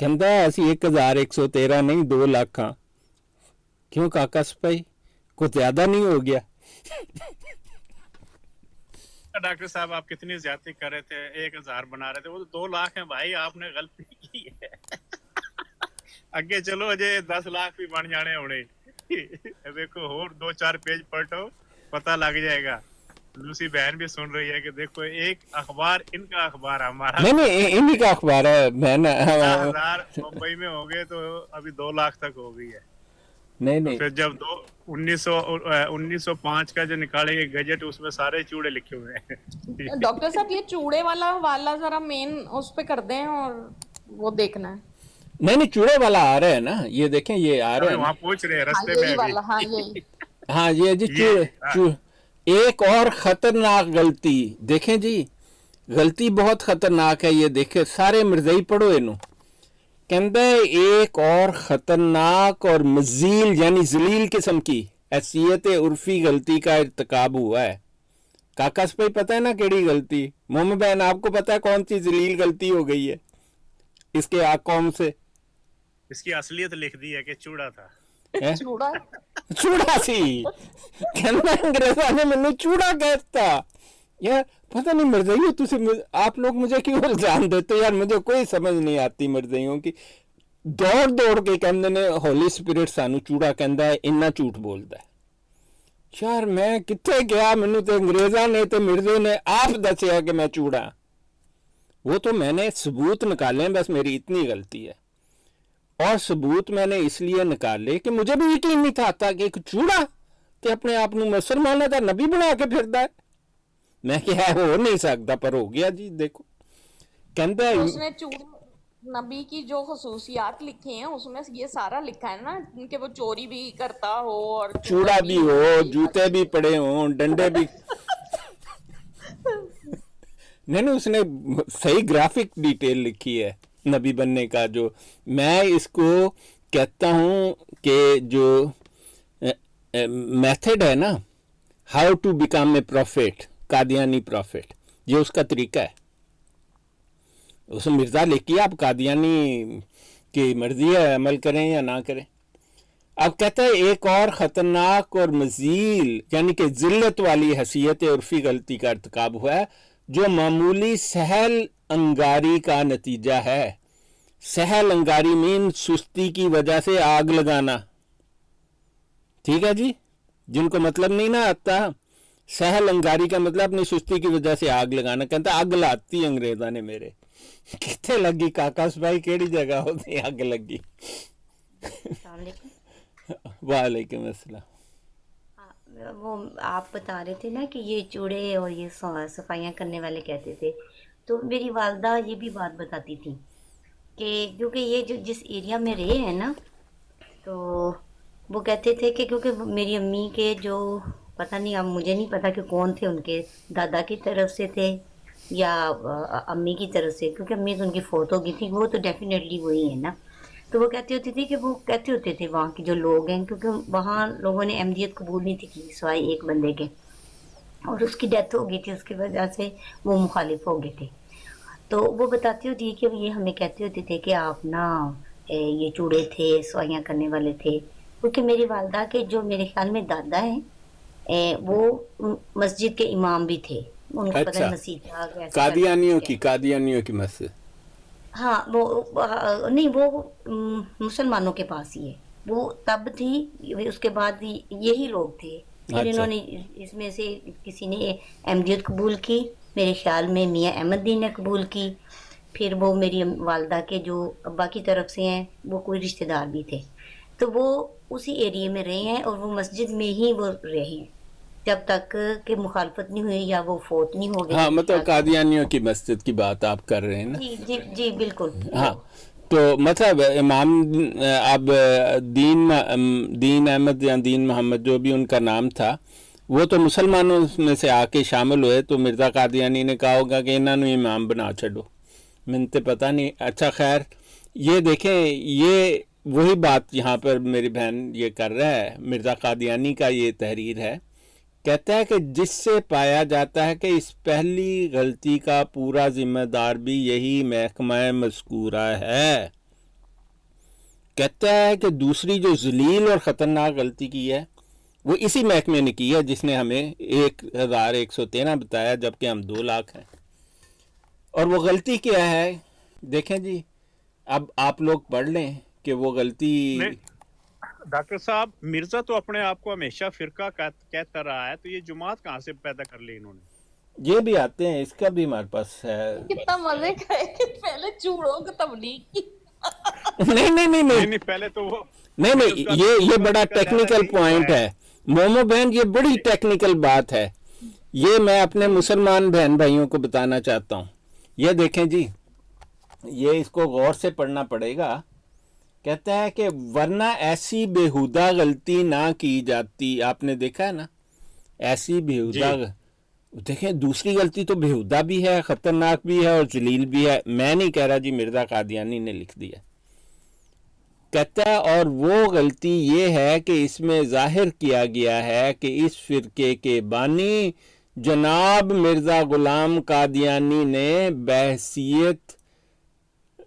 S1: कहता है ऐसी 1113 नहीं 2 लाख। क्यों काका सिपाही, कुछ ज्यादा नहीं हो गया?
S2: डॉक्टर साहब आप कितनी ज्यादती कर रहे थे, 1000 बना रहे थे, वो तो 2 लाख है भाई, आपने गलती की है। ਅੱਗੇ ਚਲੋ ਅਜੇ 10 लाख भी बन जाने होने। देखो और 2-4 पेज पलटो, पता लग जाएगा। लूसी बहन भी सुन रही है कि देखो एक अखबार इनका अखबार हमारा
S1: नहीं इन्हीं का अखबार है बहन।
S2: 50,000 मुंबई में हो गए तो अभी 2 लाख तक हो गई है।
S1: नहीं
S2: तो
S1: नहीं
S2: फिर जब 1905 का जो निकालेंगे गजट, उसमें सारे चूड़े लिखे हुए हैं।
S4: डॉक्टर साहब ये चूड़े वाला जरा मेन उस पे कर दें और वो देखना है।
S1: नहीं चूड़े वाला आ रहा है ना, ये देखें ये आ रहा है ना।
S2: वहाँ पूछ रहे हैं
S4: हाँ
S2: रास्ते
S4: यही
S2: में
S4: वाला,
S2: अभी।
S4: हाँ यही।
S1: हाँ ये जी एक और खतरनाक गलती देखें जी, गलती बहुत खतरनाक है। ये देखे सारे मिर्जई पढ़ो इनू, कहता है एक और खतरनाक और मजील यानी जलील किस्म की हैसियत उर्फी गलती का इर्तिकाब हुआ है। काका भाई पता है ना केड़ी गलती? मोम बहन आपको पता है कौन सी जलील गलती हो गई है इसके आकौम से?
S2: इसकी असलियत लिख दी है कि चूड़ा था।
S4: चूड़ा
S1: चूड़ा सी कहना अंग्रेजा ने मैंने चूड़ा कहता यार। पता नहीं मिर्जइयों तुम आप लोग मुझे क्यों इल्जाम देते यार, मुझे कोई समझ नहीं आती मिर्जइयों की। दौड़ दौड़ के कहते ने होली स्पिरिट सानू चूड़ा कहता है, इन्ना झूठ बोलता है यार। मैं कितने गया, मैनू तो अंग्रेजा ने तो मिर्जे ने आप दसिया कि मैं चूड़ा। वो तो मैंने सबूत निकाले, बस मेरी इतनी गलती है। और सबूत मैंने इसलिए निकाले कि मुझे भी यकीन नहीं था कि एक चूड़ा कि अपने आप को मुसलमान का नबी बना के फिरदा है। मैं क्या हो नहीं सकता, पर हो गया जी। देखो कहता है
S4: उसने चूड़े नबी की जो खसूसियात लिखे हैं उसमें ये सारा लिखा है ना कि वो चोरी भी करता हो और
S1: चूड़ा भी हो, जूते भी पड़े हो, डंडे भी। नहीं उसने सही ग्राफिक डिटेल लिखी है नबी बनने का। जो मैं इसको कहता हूं कि जो मेथड है ना, how to become a prophet, Qadiani prophet, ये उसका तरीका है। उस मिर्जा लिखिए आप कादियानी की मर्जी है, अमल करें या ना करें। अब कहते हैं एक और ख़तरनाक और मजील यानी कि जिल्लत वाली हैसियत उर्फी गलती का इर्तिकाब हुआ है जो मामूली सहल अंगारी का नतीजा है। सहल अंगारी मीन सुस्ती की वजह से आग लगाना। ठीक है जी, जिनको मतलब नहीं ना आता, सहल अंगारी का मतलब अपनी सुस्ती की वजह से आग लगाना। कहता आग लाती अंग्रेजा ने मेरे। कितने लगी काकाश भाई, केड़ी जगह होती आग लगी? वालेकुम अस्सलाम।
S5: वो आप बता रहे थे ना कि ये चूड़े और ये सफाइयाँ करने वाले कहते थे, तो मेरी वालदा ये भी बात बताती थी कि क्योंकि ये जो जिस एरिया में रहे हैं ना, तो वो कहते थे कि क्योंकि मेरी अम्मी के जो पता नहीं, अब मुझे नहीं पता कि कौन थे, उनके दादा की तरफ से थे या अम्मी की तरफ से, क्योंकि अम्मी तो उनकी फोत हो गई थी, वो तो डेफिनेटली वही है ना। तो वो कहती होती थी कि वो कहते होते थे वहाँ के जो लोग हैं, क्योंकि वहाँ लोगों ने अहमदियत कबूल नहीं थी की सिवाय एक बंदे के, और उसकी डेथ हो गई थी, उसकी वजह से वो मुखालिफ हो गए थे। तो वो बताती होती है कि ये हमें कहते होते थे कि आप ना ये चूड़े थे, सवाइयाँ करने वाले थे, क्योंकि मेरी वालदा के जो मेरे ख्याल में दादा हैं वो मस्जिद के इमाम भी थे। उनको पता नहीं मसीह
S1: कादियानियों की मस्जिद।
S5: हाँ वो नहीं, वो मुसलमानों के पास ही है, वो तब थी, उसके बाद यही लोग थे। फिर इन्होंने इसमें से किसी ने अहमदियत कबूल की, मेरे ख्याल में मियाँ अहमदीन ने कबूल की। फिर वो मेरी वालदा के जो अब्बा की तरफ से हैं वो कोई रिश्तेदार भी थे, तो वो उसी एरिया में रहे हैं और वो मस्जिद में ही वो रहे हैं जब तक कि मुखालफत नहीं हुई या वो फोत नहीं हो गई।
S1: हाँ मतलब कादियानियों की मस्जिद की बात आप कर रहे हैं ना?
S5: जी जी जी बिल्कुल।
S1: हाँ तो मतलब इमाम अब दीन अहमद या दीन मोहम्मद जो भी उनका नाम था, वो तो मुसलमानों में से आके शामिल हुए, तो मिर्ज़ा कादियानी ने कहा होगा कि इन्होंने इमाम बना छो, मैंने तो पता नहीं। अच्छा खैर, ये देखें, ये वही बात यहाँ पर मेरी बहन ये कर रहा है। मिर्ज़ा कादियानी का ये तहरीर है, कहता है कि जिससे पाया जाता है कि इस पहली गलती का पूरा जिम्मेदार भी यही महकमा मज़कूरा है। कहता है कि दूसरी जो जलील और ख़तरनाक गलती की है وہ اسی محکمے نے کی ہے جس نے ہمیں 1113 بتایا جبکہ ہم 2 لاکھ ہیں. اور وہ غلطی کیا ہے دیکھیں جی، اب آپ لوگ پڑھ لیں کہ وہ غلطی.
S2: ڈاکٹر صاحب مرزا تو اپنے آپ کو ہمیشہ فرقہ کہتا رہا ہے، تو یہ جماعت کہاں سے پیدا کر لی انہوں نے؟
S1: یہ بھی آتے ہیں، اس کا بھی ہمارے پاس ہے.
S4: کتنا مزے کا ہے کہ پہلے چوڑوں کو تبلیغ کی.
S1: نہیں
S2: پہلے تو وہ
S1: نہیں یہ بڑا ٹیکنیکل پوائنٹ ہے مومو بہن، یہ بڑی ٹیکنیکل بات ہے. یہ میں اپنے مسلمان بہن بھائیوں کو بتانا چاہتا ہوں. یہ دیکھیں جی، یہ اس کو غور سے پڑھنا پڑے گا. کہتا ہے کہ ورنہ ایسی بےہودہ غلطی نہ کی جاتی. آپ نے دیکھا ہے نا، ایسی بےہودہ دیکھیں دوسری غلطی تو بےہودہ بھی ہے، خطرناک بھی ہے اور ذلیل بھی ہے. میں نہیں کہہ رہا جی مرزا قادیانی نے لکھ دیا. کہتا ہے اور وہ غلطی یہ ہے کہ اس میں ظاہر کیا گیا ہے کہ اس فرقے کے بانی جناب مرزا غلام قادیانی نے بحیثیت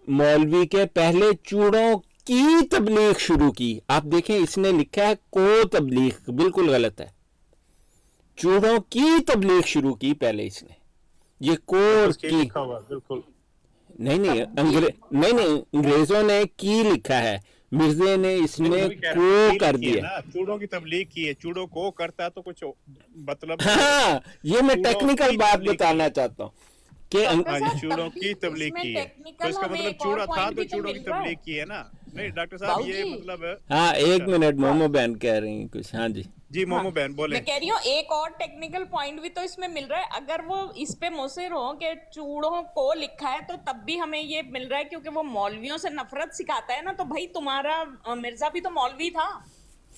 S1: مولوی کے پہلے چوڑوں کی تبلیغ شروع کی. آپ دیکھیں اس نے لکھا ہے کو تبلیغ، بالکل غلط ہے. چوڑوں کی تبلیغ شروع کی پہلے اس نے. یہ کور کی
S2: بالکل
S1: نہیں انگریزوں نے کی لکھا ہے، مرزے نے اس میں کو کر دیا.
S2: چوڑوں کی تبلیغ کی ہے، چوڑوں کو کرتا ہے تو کچھ مطلب.
S1: ہاں یہ میں ٹیکنیکل بات بتانا چاہتا ہوں کہ
S2: چوڑوں کی تبلیغ کی ہے، تو اس کا مطلب چوڑا تھا تو چوڑوں کی تبلیغ کی ہے نا. نہیں ڈاکٹر صاحب یہ مطلب.
S1: ہاں ایک منٹ، مومو بہن کہہ رہی ہیں کچھ. ہاں جی
S2: جی مومو بہن بولیں.
S4: میں کہہ رہی ہوں ایک اور ٹیکنیکل پوائنٹ بھی تو اس میں مل رہا ہے. اگر وہ اس پہ مصر ہو کہ چوڑوں کو لکھا ہے تو تب بھی ہمیں یہ مل رہا ہے کیونکہ وہ مولویوں سے نفرت سکھاتا ہے نا. تو بھائی تمہارا مرزا بھی تو مولوی تھا.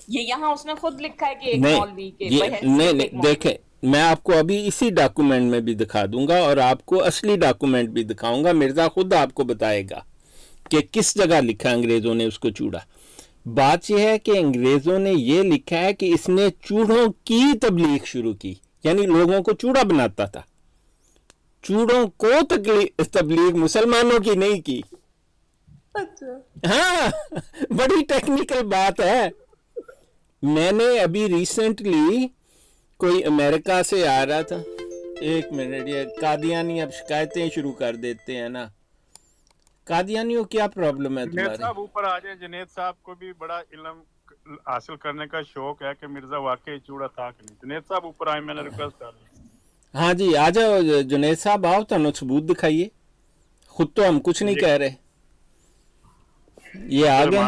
S4: یہ یہاں اس نے خود لکھا ہے کہ ایک مولوی کے
S1: نہیں دیکھیں میں آپ کو ابھی اسی ڈاکومنٹ میں بھی دکھا دوں گا اور آپ کو اصلی ڈاکومنٹ بھی دکھاؤں گا. مرزا خود آپ کو بتائے گا کہ کس جگہ لکھا انگریزوں نے اس کو چوڑا. بات یہ ہے کہ انگریزوں نے یہ لکھا ہے کہ اس نے چوڑوں کی تبلیغ شروع کی، یعنی لوگوں کو چوڑا بناتا تھا. چوڑوں کو تبلیغ مسلمانوں کی نہیں کی. ہاں بڑی ٹیکنیکل بات ہے. میں نے ابھی ریسنٹلی کوئی امریکہ سے آ رہا تھا. ایک منٹ، یہ قادیانی اب شکایتیں شروع کر دیتے ہیں نا. قادیانیوں کیا پرابلم ہے
S2: جنید
S1: تمہاری؟
S2: صاحب اوپر آ جائیں. جنید صاحب کو بھی بڑا علم حاصل کرنے کا شوق ہے کہ مرزا واقعی چوڑا تھا کہ نہیں. جنید صاحب اوپر آئے، میں نے ریکویسٹ کر دی.
S1: ہاں جی آ جاؤ جنید صاحب، آؤ تو ثبوت دکھائیے. خود تو ہم کچھ نہیں کہہ رہے. یہ آ گئے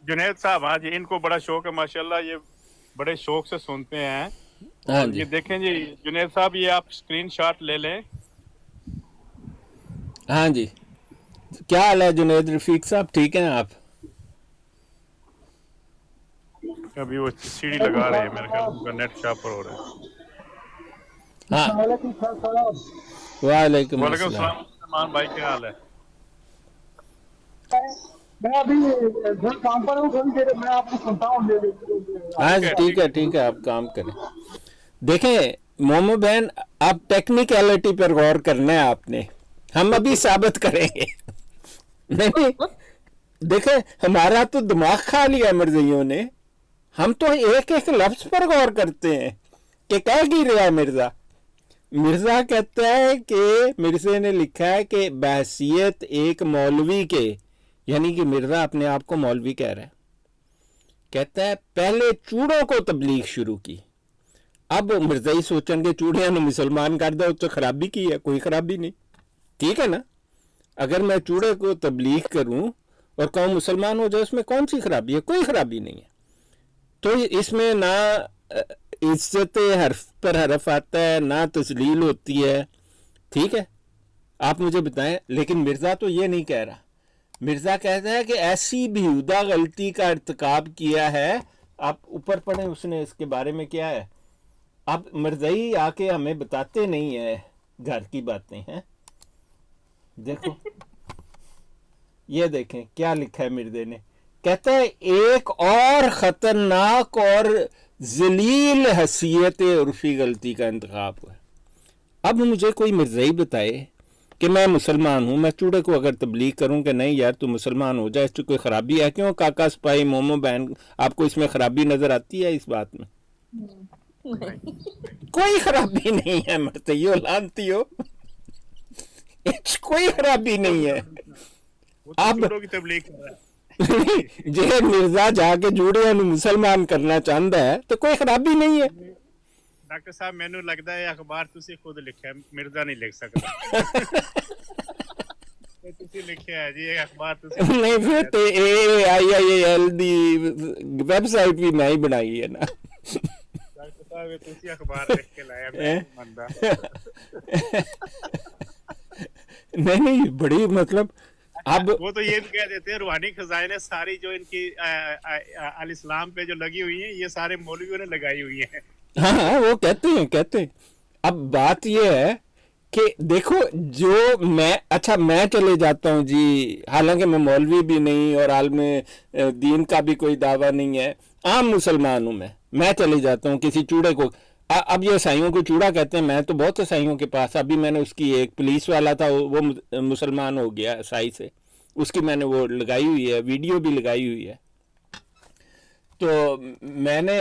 S2: جنید صاحب. ہاں جی ان کو بڑا شوق ہے ماشاءاللہ، یہ بڑے شوق سے سنتے ہیں.
S1: ہاں جی
S2: یہ دیکھیں جی جنید صاحب، یہ آپ اسکرین شاٹ لے لیں.
S1: ہاں جی کیا حال ہے جنید رفیق صاحب، ٹھیک ہیں آپ؟
S2: ابھی وہ سیڑھی لگا رہے ہیں، میرے خیال نیٹ شاپ پر ہو رہا ہے.
S1: ہاں وعلیکم
S2: وعلیکم
S1: السلام.
S2: السلام. سلمان بھائی کیا حال ہے؟
S6: میں ابھی گھر کام پر ہوں، تھوڑی دیر میں آپ کو سنتا ہوں.
S1: ہاں ٹھیک ہے آپ کام کریں. دیکھیں مومو بہن، آپ ٹیکنیکلٹی پر غور کرنا ہے آپ نے، ہم ابھی ثابت کریں گے. نہیں دیکھیں ہمارا تو دماغ کھا لیا مرزائیوں نے. ہم تو ایک ایک لفظ پر غور کرتے ہیں کہ کہہ کی رہا ہے مرزا. مرزا کہتا ہے کہ مرزے نے لکھا ہے کہ بحیثیت ایک مولوی کے، یعنی کہ مرزا اپنے آپ کو مولوی کہہ رہا ہے. کہتا ہے پہلے چوڑوں کو تبلیغ شروع کی. اب مرزائی سوچن کے چوڑیاں نے مسلمان کر دو تو خرابی کی ہے، کوئی خرابی نہیں. ٹھیک ہے نا؟ اگر میں چوڑے کو تبلیغ کروں اور کہوں مسلمان ہو جائے، اس میں کون سی خرابی ہے؟ کوئی خرابی نہیں ہے. تو اس میں نہ عزت حرف پر حرف آتا ہے، نہ تذلیل ہوتی ہے. ٹھیک ہے آپ مجھے بتائیں. لیکن مرزا تو یہ نہیں کہہ رہا. مرزا کہتا ہے کہ ایسی بیہودہ غلطی کا ارتکاب کیا ہے. آپ اوپر پڑھیں اس نے اس کے بارے میں کیا ہے. اب مرزائی آ کے ہمیں بتاتے نہیں ہیں، گھر کی باتیں ہیں. دیکھو یہ دیکھیں کیا لکھا ہے مرزے نے. کہتا ہے ایک اور خطرناک اور ذلیل حیثیت عرفی غلطی کا انتخاب ہوا. اب مجھے کوئی مرزائی بتائے کہ मैं मुसलमान हूँ, मैं चूड़े को अगर तबलीग करूँ कि नहीं यार तू मुसलमान हो जाए, इससे कोई खराबी है? क्यों काका सिपाही मोमो बहन, आपको इसमें खराबी नजर आती है इस बात में? कोई खराबी नहीं है मरतइयो लानती हो, कोई खराबी नहीं है।
S2: वो तो
S1: अब
S2: चूड़ों की तबलीग कर रहा है।
S1: जे मिर्जा जाके जूड़ियां ਨੂੰ मुसलमान करना चाहता है तो कोई खराबी नहीं है।
S2: ਡਾਕਟਰ ਸਾਹਿਬ ਮੈਨੂੰ ਲੱਗਦਾ ਹੈ ਅਖਬਾਰ ਤੁਸੀਂ ਖੁਦ ਲਿਖਿਆ, ਮਿਰਜ਼ਾ ਨਹੀਂ ਲਿਖ ਸਕਦਾ। ਇਹ ਤੁਸੀਂ ਲਿਖਿਆ ਹੈ ਜੀ, ਇਹ ਅਖਬਾਰ ਤੁਸੀਂ
S1: नहीं फिर तो AIIAL ਦੀ ਵੈਬਸਾਈਟ ਵੀ ਮੈਂ ਹੀ ਬਣਾਈ ਹੈ ਨਾ।
S2: ਡਾਕਟਰ ਸਾਹਿਬ ਇਹ ਤੁਸੀਂ ਅਖਬਾਰ ਲਿਖ ਕੇ ਲਾਇਆ, ਮੈਂ ਨਹੀਂ ਮੰਨਦਾ।
S1: नहीं बड़ी मतलब अब
S2: वो तो ये भी कह देते हैं रूहानी खजाने सारी जो इनकी अल इस्लाम पे जो लगी हुई हैं, ये सारे मौलवियों ने लगाई हुई हैं।
S1: हाँ वो कहते हैं। अब बात ये है कि देखो जो मैं चले जाता हूँ जी, हालांकि मैं मौलवी भी नहीं और आलम दीन का भी कोई दावा नहीं है, आम मुसलमान हूँ मैं चले जाता हूँ किसी चूड़े को। अब ये ईसाइयों को चूड़ा कहते हैं, मैं तो बहुत ईसाइयों के पास, अभी मैंने उसकी एक पुलिस वाला था वो मुसलमान हो गया ईसाई से, उसकी मैंने वो लगाई हुई है, वीडियो भी लगाई हुई है। तो मैंने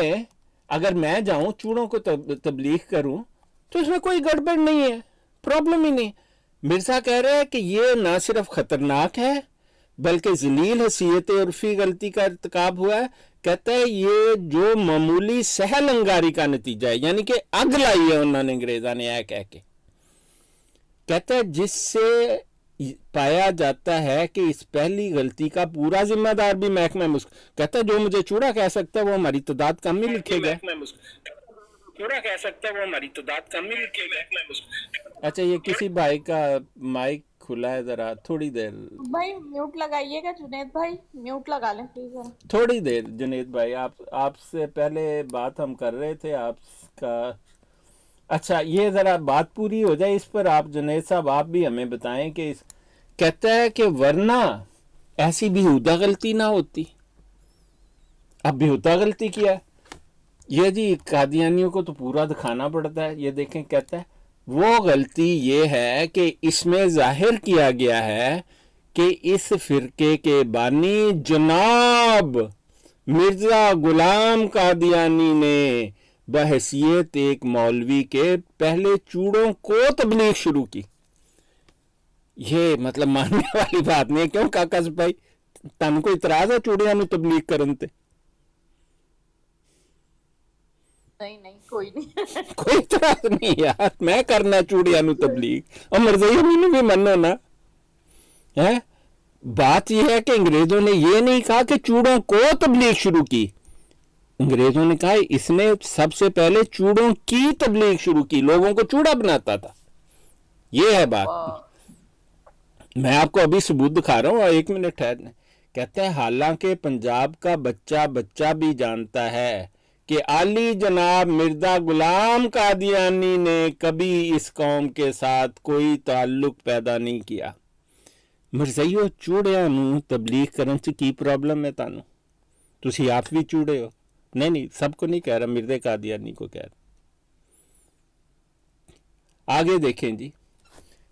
S1: अगर मैं जाऊं चूड़ों को तबलीग करूं तो इसमें कोई गड़बड़ नहीं है, प्रॉब्लम ही नहीं। मिर्जा कह रहे हैं कि ये ना सिर्फ खतरनाक है बल्कि जलील हैसियत उर्फी गलती का इर्तिकाब हुआ है। कहता है ये जो मामूली सहल अंगारी का नतीजा है, यानी कि आग लाई है उन्होंने अंग्रेजा ने कह के। कहता है जिससे पाया जाता है कि इस पहली गलती का पूरा जिम्मेदार भी महकमा कहता है जो मुझे चूड़ा कह सकता है वो हमारी तदाद कम ही लिखेगा। चूड़ा कह सकता है वो हमारी तदाद कम ही लिखेगा। अच्छा ये किसी भाई का माइक खुला है, जरा थोड़ी देर
S4: भाई म्यूट लगाइएगा जुनेद भाई, म्यूट लगा लें प्लीज।
S1: थोड़ी देर जुनेद भाई, आपसे पहले बात हम कर रहे थे आपका। अच्छा ये जरा बात पूरी हो जाए इस पर, आप जुनेद साहब आप भी हमें बताएं कि कहता है कि वरना ऐसी बेहुदा गलती ना होती। अब बेहुदा गलती किया ये जी कादियानियों को तो पूरा दिखाना पड़ता है। ये देखें कहता है वो गलती ये है कि इसमें जाहिर किया गया है कि इस फिरके के बानी जनाब मिर्जा गुलाम कादियानी ने बहैसियत एक मौलवी के पहले चूड़ों को तबलीग शुरू की। ये मतलब मानने वाली बात नहीं है। क्यों काका सिपाही तुम को इतराज है चूड़ियां नु तबलीग करन ते?
S4: नहीं कोई नहीं।
S1: कोई इतराज नहीं यार, मैं करना चूड़ियां नु तबलीग और मर्ज़िया मैनू भी मनो ना है। बात यह है कि अंग्रेजों ने ये नहीं कहा कि चूड़ों को तबलीग शुरू की, अंग्रेजों ने कहा इसने सबसे पहले चूड़ों की तबलीग शुरू की, लोगों को चूड़ा बनाता था। ये है बात। मैं आपको अभी सबूत दिखा रहा हूँ, 1 मिनट ठहरने। कहता है हालांकि पंजाब का बच्चा भी जानता है कि आली जनाब मिर्जा गुलाम कादियानी ने कभी इस कौम के साथ कोई ताल्लुक पैदा नहीं किया। मिर्जाइयो चूड़ियां नूं तबलीग करन च की प्रॉब्लम है तानू? तुसी आप भी चूड़े हो? नहीं सबको नहीं कह रहा, मिर्जे कादियानी को कह रहा। आगे देखें जी,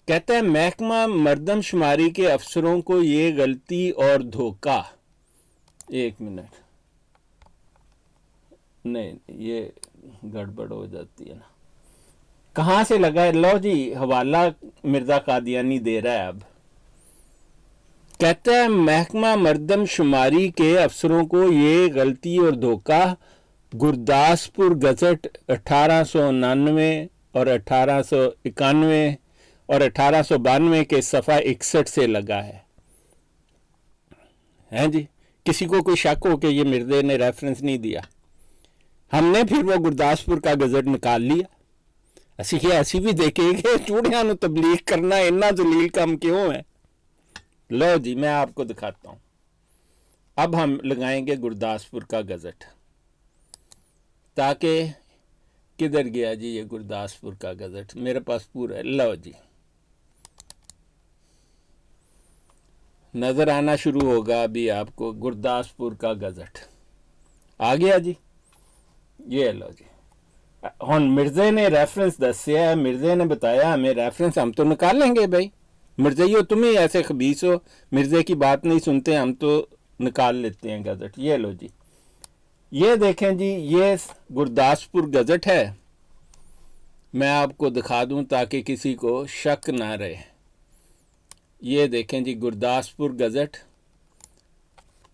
S1: कहता है महकमा मर्दमशुमारी के अफसरों को ये गलती और धोखा, 1 मिनट, नहीं ये गड़बड़ हो जाती है ना, कहाँ से लगा है? लो जी हवाला मिर्जा कादियानी दे रहा है। अब कहता है महकमा मर्दमशुमारी के अफसरों को ये गलती और धोखा गुरदासपुर गजट 1899 और 1891 और 1892 के सफ़ा 61 से लगा है। हैं जी, किसी को कोई शक हो कि ये मिर्जे ने रेफरेंस नहीं दिया? हमने फिर वो गुरदासपुर का गजट निकाल लिया। असी भी देखेंगे चूड़ियां नूं तबलीग करना इन्ना जलील काम क्यों है। लो जी मैं आपको दिखाता हूं। अब हम लगाएंगे गुरदासपुर का गजट, ताकि किधर गया जी ये गुरदासपुर का गजट? मेरे पास पूरा है। लो जी नजर आना शुरू होगा अभी आपको गुरदासपुर का गजट। आ गया जी, ये लो जी। हुण मिर्जे ने रेफरेंस दसिया है, मिर्जे ने बताया हमें रेफरेंस, हम तो निकाल लेंगे भाई, मिर्ज़ाइयो तुम ही ऐसे खबीस हो, मिर्ज़े की बात नहीं सुनते, हम तो निकाल लेते हैं गज़ट। ये लो जी, ये देखें जी, ये गुरदासपुर गज़ट है। मैं आपको दिखा दूं ताकि किसी को शक ना रहे। ये देखें जी, गुरदासपुर गज़ट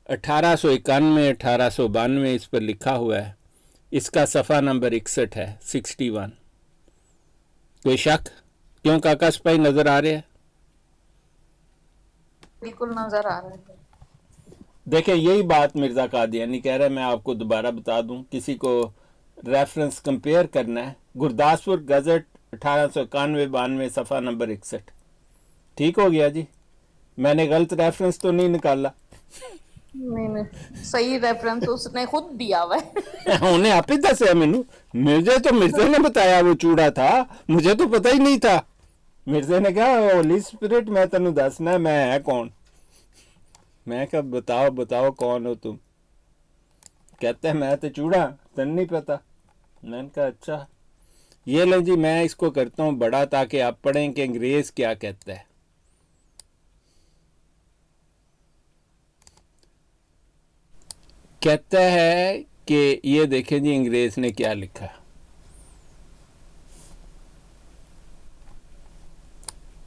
S1: 1891 1892 इस पर लिखा हुआ है। इसका सफ़ा नंबर 61 है, 61। कोई शक? क्यों काका सिपाही नज़र आ रहे हैं?
S7: बिल्कुल नजर आ रहा है।
S1: देखें, यही बात मिर्ज़ा कादियानी कह रहा है। मैं आपको दोबारा बता दूं, किसी को रेफरेंस कंपेयर करना है, गुरदासपुर गज़ट 1891-92 सफ़ा नंबर 61। ठीक हो गया जी, मैंने गलत रेफरेंस तो नहीं निकाला।
S7: नहीं, सही रेफरेंस उसने खुद दिया हुआ है।
S1: उन्हें आप ही दस है मैनू, मुझे तो मिर्जे ने बताया वो चूड़ा था, मुझे तो पता ही नहीं था। मिर्जे ने कहा होली स्पिरिट मैं तेनू दसना है मैं है कौन। मैं कहा बताओ बताओ कौन हो तुम। कहते हैं मैं तो चूड़ा, तेन नहीं पता। मैंने कहा अच्छा, ये लें जी, मैं इसको करता हूँ बड़ा ताकि आप पढ़ें कि अंग्रेज क्या कहता है। कहता है कि ये देखें जी अंग्रेज ने क्या लिखा।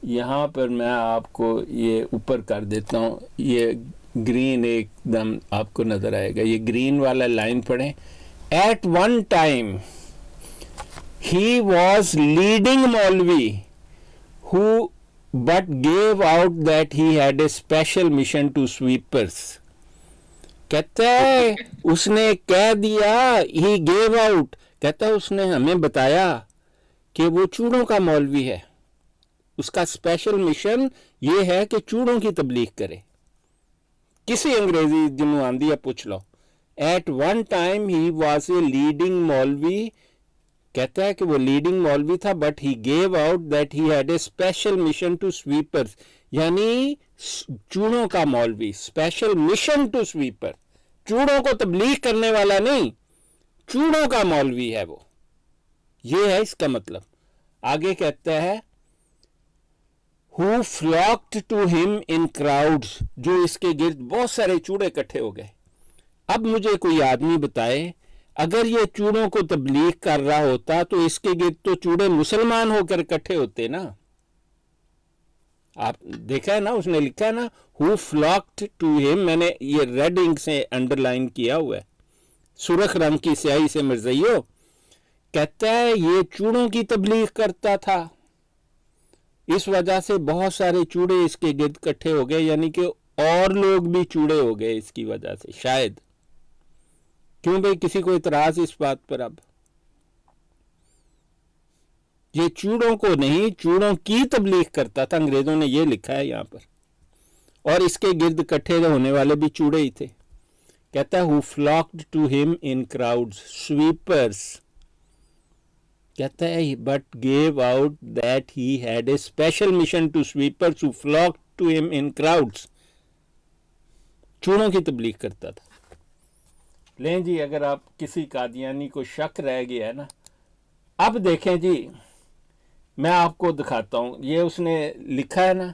S1: यहाँ पर मैं आपको ये ऊपर कर देता हूँ, ये ग्रीन एकदम आपको नजर आएगा। ये ग्रीन वाला लाइन पढ़ें। At one time he was leading maulvi who but gave out that he had a special mission to sweepers. कहता है उसने कह दिया, ही गेव आउट, कहता है उसने हमें बताया कि वो चूड़ों का मौलवी है, उसका स्पेशल मिशन ये है कि चूड़ों की तबलीग करे। किसी अंग्रेजी जिन्हों आंदी है पूछ लो। At one time he was a leading मौलवी, कहता है कि वो लीडिंग मौलवी था, but he gave out that he had a special mission to sweepers, यानी चूड़ों का मौलवी, स्पेशल मिशन टू स्वीपर, चूड़ों को तबलीग करने वाला नहीं, चूड़ों का मौलवी है वो। ये है इसका मतलब। आगे कहता है who flocked to him in crowds, जो इसके गिर्द बहुत सारे चूड़े इकट्ठे हो गए। अब मुझे कोई आदमी बताए, अगर ये चूड़ों को तबलीग कर रहा होता तो इसके गिर्द तो चूड़े मुसलमान होकर इकट्ठे होते ना। आप देखा है ना, उसने लिखा है ना हु फ्लॉक्ड टू हिम, मैंने ये रेड इंक से अंडरलाइन किया हुआ है, सुरख रंग की स्याही से। मिर्ज़ाइयो कहता है ये चूड़ों की तबलीग करता था, इस वजह से बहुत सारे चूड़े इसके गिर्द इकट्ठे हो गए, यानी कि और लोग भी चूड़े हो गए इसकी वजह से शायद। क्यों भाई, किसी को इतराज इस बात पर? अब ये चूड़ों को नहीं, चूड़ों की तबलीग करता था, अंग्रेजों ने ये लिखा है यहां पर, और इसके गिर्द इकट्ठे होने वाले भी चूड़े ही थे। कहता है who flocked to him in crowds sweepers, कहता है but gave out that he had a special mission to sweepers who flocked to him in crowds, चूड़ों की तबलीग करता था। लें जी, अगर आप किसी कादियानी को शक रह गया है ना, अब देखें जी, मैं आपको दिखाता हूं। ये उसने लिखा है ना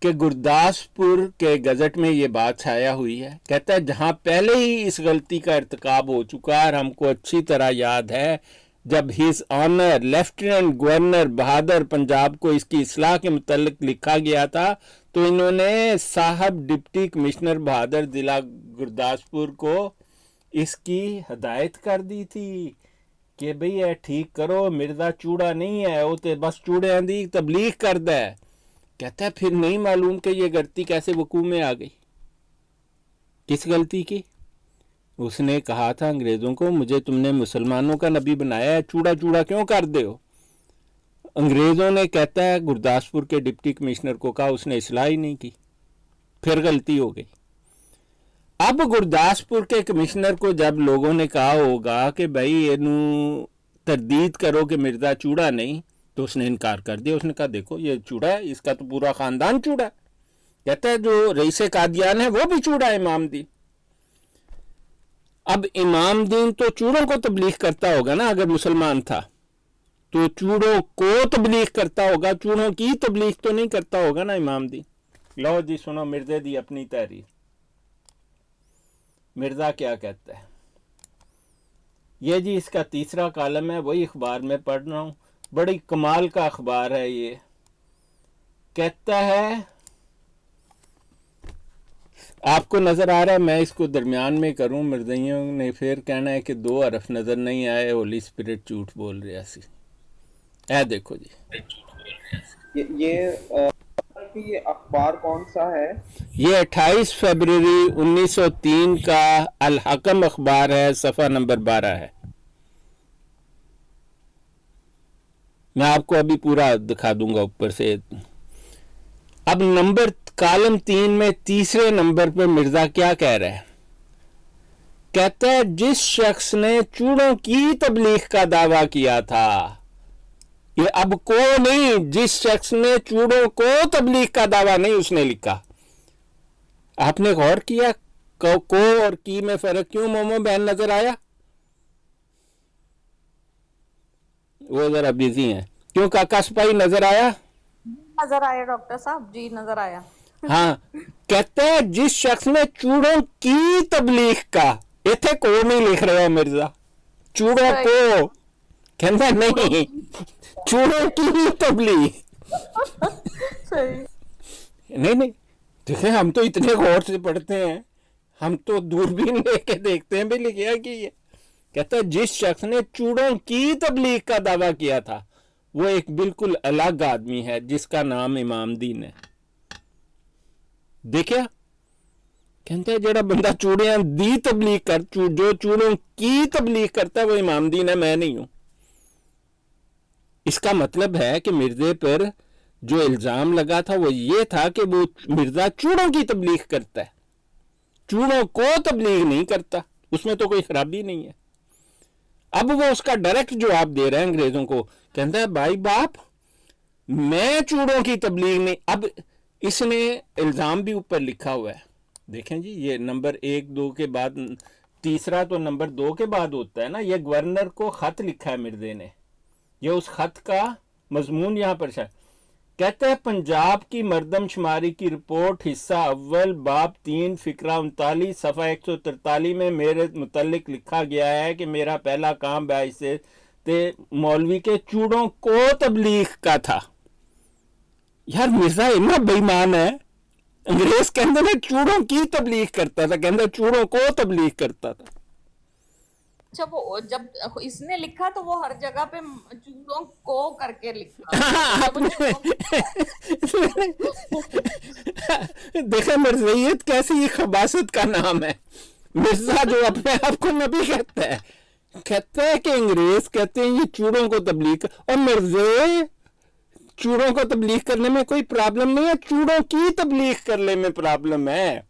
S1: कि गुरदासपुर के गजट में ये बात छाया हुई है। कहता है जहां पहले ही इस गलती का इर्तिकाब हो चुका है, हमको अच्छी तरह याद है जब हिज ऑनर लेफ्टिनेंट गवर्नर बहादुर पंजाब को इसकी इस्लाह के मुतल्लिक लिखा गया था, तो इन्होंने साहब डिप्टी कमिश्नर बहादुर जिला गुरदासपुर को इसकी हदायत कर दी थी कि भई ये ठीक करो, मिर्जा चूड़ा नहीं है, वो तो बस चूड़ियां दी तबलीग करदा है। कहता है फिर नहीं मालूम कि ये गलती कैसे वकूዕ में आ गई। किस गलती की? उसने कहा था अंग्रेजों को, मुझे तुमने मुसलमानों का नबी बनाया है, चूड़ा चूड़ा क्यों कर दे हो? अंग्रेजों ने, कहता है, गुरदासपुर के डिप्टी कमिश्नर को कहा, उसने इस्लाह ही नहीं की, फिर गलती हो गई। अब गुरदासपुर के कमिश्नर को जब लोगों ने कहा होगा कि भाई इनू तरदीद करो कि मिर्जा चूड़ा नहीं, तो उसने इनकार कर दिया। उसने कहा देखो ये चूड़ा है, इसका तो पूरा खानदान चूड़ा है। कहता है जो रईस कादियान है वो भी चूड़ा है, इमाम दीन। अब इमाम दीन तो चूड़ों को तबलीग करता होगा ना, अगर मुसलमान था। तो चूड़ों को तबलीग करता होगा, चूड़ों की तबलीग तो नहीं करता होगा ना इमाम दी। लो जी सुनो मिर्जे दी अपनी तहरीर। मिर्जा क्या कहता है, ये जी इसका तीसरा कॉलम है, वही अखबार में पढ़ रहा हूँ, बड़ी कमाल का अखबार है ये। कहता है, आपको नजर आ रहा है, मैं इसको दरमियान में करूं, मिर्जियों ने फिर कहना है कि 2 हरफ नजर नहीं आए, होली स्पिरिट झूठ बोल रहा सी। ऐ देखो जी,
S6: ये अखबार कौन सा है?
S1: ये 28 फरवरी 1903 का अल हकम अखबार है, सफ़ा नंबर 12 है। मैं आपको अभी पूरा दिखा दूंगा ऊपर से। अब नंबर कॉलम 3 में तीसरे नंबर पर मिर्जा क्या कह रहा है, कहता है जिस शख्स ने चूड़ों की तबलीग का दावा किया था, ये अब को नहीं, जिस शख्स ने चूड़ों को तबलीग का दावा नहीं उसने लिखा। आपने गौर किया को और की में फर्क क्यों मोमो बहन नजर आया? वो जरा बिजी हैं। क्यों काका सिपाही नजर आया?
S7: नजर आया डॉक्टर साहब जी, नजर आया।
S1: हाँ, कहते हैं जिस शख्स ने चूड़ों की तबलीग का, इथे को नहीं लिख रहे हो मिर्जा, चूड़ों को कहता नहीं, चूड़ों की तबलीग।
S7: सही।
S1: नहीं देखें, हम तो इतने गौर से पढ़ते हैं, हम तो दूरबीन लेके देखते हैं भी लिखा कि ये कहता है जिस शख्स ने चूड़ों की तबलीग का दावा किया था वो एक बिल्कुल अलग आदमी है जिसका नाम इमाम दीन है। देखिए, कहते हैं जेड़ा बंदा चूड़ियां दी तबलीग कर, जो चूड़ों की तबलीग करता है वो इमाम दीन है, मैं नहीं हूं। इसका मतलब है कि मिर्जे पर जो इल्जाम लगा था वो ये था कि वो मिर्जा चूड़ों की तबलीग करता है, चूड़ों को तबलीग नहीं करता, उसमें तो कोई खराबी नहीं है। अब वो उसका डायरेक्ट जवाब दे रहे हैं अंग्रेजों को, कहता है भाई बाप मैं चूड़ों की तबलीग नहीं। अब इसने इल्जाम भी ऊपर लिखा हुआ है, देखें जी, ये नंबर 1-2 के बाद तीसरा तो नंबर 2 के बाद होता है ना। ये गवर्नर को खत लिखा है मिर्जे ने, ये उस खत का मजमून यहाँ पर है। कहते हैं पंजाब की मर्दमशुमारी की रिपोर्ट हिस्सा अव्वल बाब 3 फिक्रा 39 सफ़ा 143 में मेरे मुतल्लिक लिखा गया है कि मेरा पहला काम 22 से मौलवी के चूड़ों को तबलीग का था। यार मिर्जा इतना बेईमान है, अंग्रेज कहते ने चूड़ों की तबलीग करता था, कहते चूड़ों को तबलीग करता था।
S4: अच्छा, वो जब इसने लिखा तो वो हर जगह पे चूड़ों को करके लिखा।
S1: देखा मिर्जियत कैसी खबासत का नाम है। मिर्जा जो अपने आप को नबी कहता है कि अंग्रेज कहते हैं ये चूड़ों को तबलीग, और मिर्जे चूड़ों को तबलीग करने में कोई प्रॉब्लम नहीं है, चूड़ों की तबलीग करने में प्रॉब्लम है।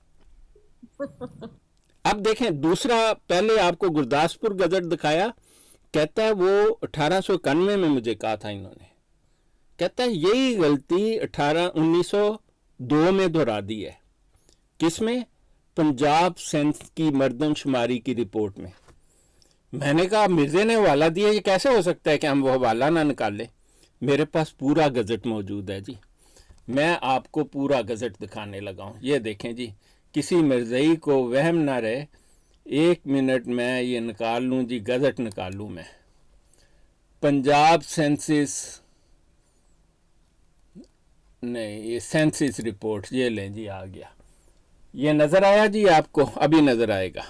S1: अब देखें दूसरा, पहले आपको गुरदासपुर गजट दिखाया, कहता है वो 1891 में मुझे कहा था इन्होंने, कहता है यही गलती 1902 में दोहरा दी है। किसमें? पंजाब सेंस की मर्दमशुमारी की रिपोर्ट में। मैंने कहा मिर्जे ने हवाला दिया, ये कैसे हो सकता है कि हम वो हवाला ना निकालें? मेरे पास पूरा गजट मौजूद है जी, मैं आपको पूरा गजट दिखाने लगा हूँ। ये देखें जी, किसी मिर्जई को वहम ना रहे, 1 मिनट में ये निकाल लूँ जी, गजट निकाल लूँ मैं। पंजाब सेंसिस नहीं, ये सेंसिस रिपोर्ट, ये लें जी, आ गया। ये नज़र आया जी आपको? अभी नज़र आएगा।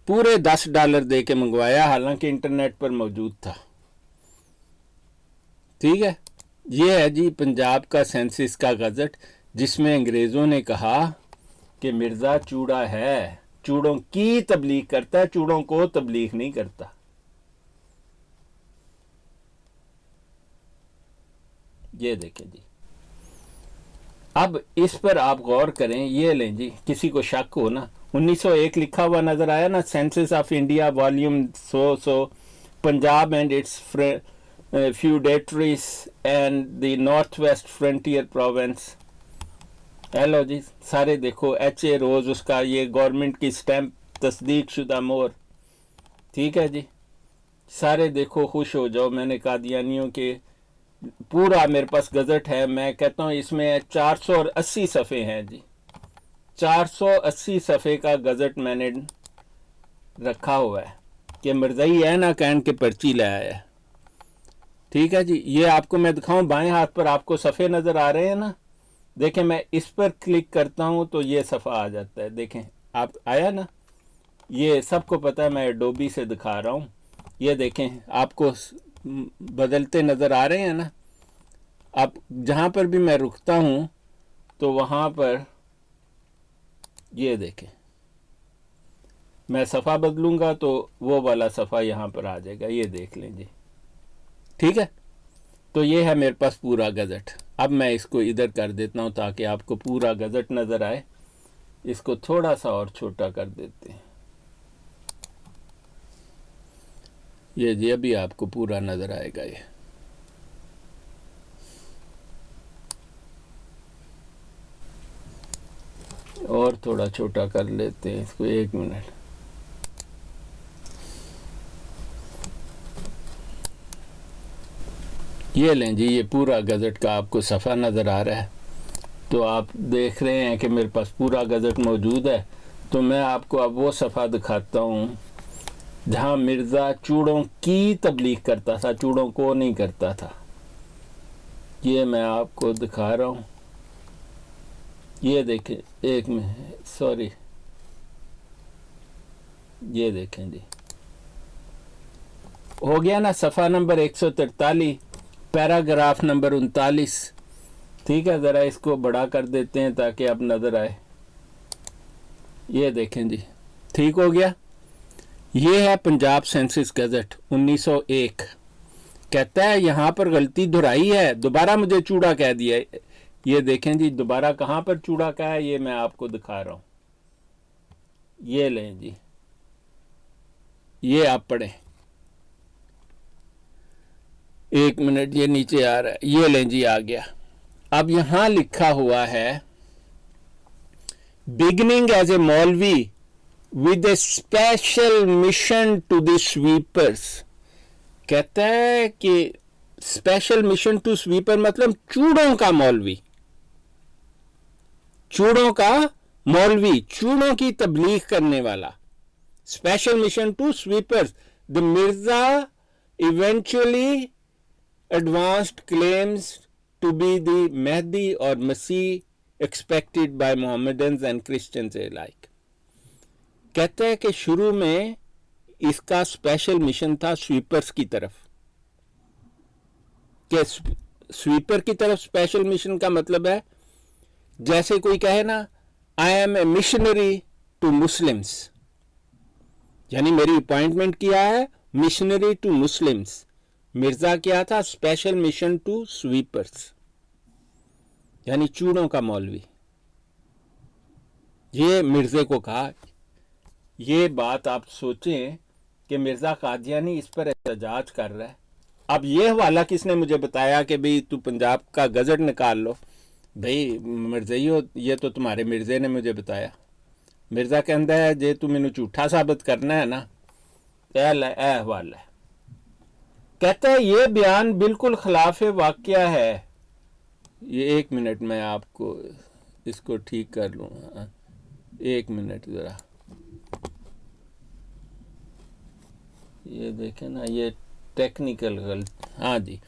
S1: पूरे $10 दे के मंगवाया, हालांकि इंटरनेट पर मौजूद था। ठीक है, ये है जी पंजाब का सेंसिस का गजट, जिसमें अंग्रेज़ों ने कहा कि मिर्ज़ा चूड़ा है, चूड़ों की तबलीग करता है, चूड़ों को तबलीग नहीं करता। ये देखें जी, अब इस पर आप गौर करें। ये लें जी, किसी को शक हो ना, 1901 लिखा हुआ नजर आया ना, census of India volume 100 Punjab and its feudatories and the north west frontier province. Hello ji, सारे देखो, HA रोज उसका ये गवर्नमेंट की स्टैंप तस्दीक शुदा मोर। ठीक है जी, सारे देखो खुश हो जाओ, मैंने कादियानियों के पूरा मेरे पास गज़ट है, मैं कहता हूँ इसमें 480 सफ़े हैं जी, 480 सफ़े का गज़ट मैंने रखा हुआ है कि मिर्ज़ाई है ना कहन के पर्ची ले आया है। ठीक है जी, ये आपको मैं दिखाऊं, बाएं हाथ पर आपको सफ़े नज़र आ रहे हैं ना, देखें मैं इस पर क्लिक करता हूं तो ये सफ़ा आ जाता है, देखें आप आया ना, ये सबको पता है, मैं एडोबी से दिखा रहा हूं, ये देखें आपको बदलते नज़र आ रहे हैं ना। आप जहां पर भी मैं रुकता हूं तो वहां पर ये देखें, मैं सफ़ा बदलूंगा तो वो वाला सफ़ा यहाँ पर आ जाएगा, ये देख लें जी। ठीक है, तो ये है मेरे पास पूरा गज़ट। अब मैं इसको इधर कर देता हूँ ताकि आपको पूरा गज़ट नज़र आए। इसको थोड़ा सा और छोटा कर देते हैं, ये जी अभी आपको पूरा नज़र आएगा। ये और थोड़ा छोटा कर लेते हैं इसको, 1 मिनट। ये लें जी, ये पूरा गज़ट का आपको सफ़ा नज़र आ रहा है, तो आप देख रहे हैं कि मेरे पास पूरा गज़ट मौजूद है। तो मैं आपको अब वो सफ़ा दिखाता हूँ जहाँ मिर्ज़ा चूड़ों की तबलीग करता था, चूड़ों को नहीं करता था। ये मैं आपको दिखा रहा हूँ, ये देखें, एक मिनट सॉरी, ये देखें जी, हो गया ना सफ़ा नंबर 143, पैराग्राफ नंबर 39। ठीक है, ज़रा इसको बड़ा कर देते हैं ताकि अब नज़र आए। ये देखें जी, ठीक हो गया। ये है पंजाब सेंसस गज़ट 1901। कहता है यहाँ पर गलती दोहराई है, दोबारा मुझे चूड़ा कह दिया। ये देखें जी, दोबारा कहाँ पर चूड़ा का है, ये मैं आपको दिखा रहा हूँ। ये लें जी, ये आप पढ़ें, 1 मिनट, ये नीचे आ रहा है, ये लें जी, आ गया। अब यहां लिखा हुआ है बिगनिंग एज ए मौलवी with a special mission to the sweepers. कहता है कि स्पेशल मिशन टू स्वीपर मतलब चूड़ों का मौलवी, चूड़ों का मौलवी, चूड़ों की तबलीग करने वाला। Special mission to sweepers, the Mirza eventually advanced claims to be the Mahdi or Masih expected by Mohammedans and Christians alike. कहते हैं कि शुरू में इसका स्पेशल मिशन था स्वीपर्स की तरफ, कि स्वीपर की तरफ स्पेशल मिशन का मतलब है जैसे कोई कहे ना, I am a missionary to Muslims, यानी मेरी अपॉइंटमेंट किया है मिशनरी टू मुस्लिम्स। मिर्जा क्या था, स्पेशल मिशन टू स्वीपर्स, यानी चूड़ों का मौलवी। ये मिर्जे को कहा। ये बात आप सोचें कि मिर्जा कादियानी इस पर एहतजाज कर रहा है। अब ये हवाला किसने मुझे बताया कि भाई तू पंजाब का गज़ट निकाल लो? भाई मिर्ज़इयो, ये तो तुम्हारे मिर्जे ने मुझे बताया। मिर्जा कहता है जे तू मैनू झूठा साबित करना है ना, ए हवाला है। कहता है ये बयान बिल्कुल खिलाफ वाक़या है। ये 1 मिनट में आपको इसको ठीक कर लूँ, 1 मिनट ज़रा, ये देखें ना, ये टेक्निकल गलत, हाँ जी।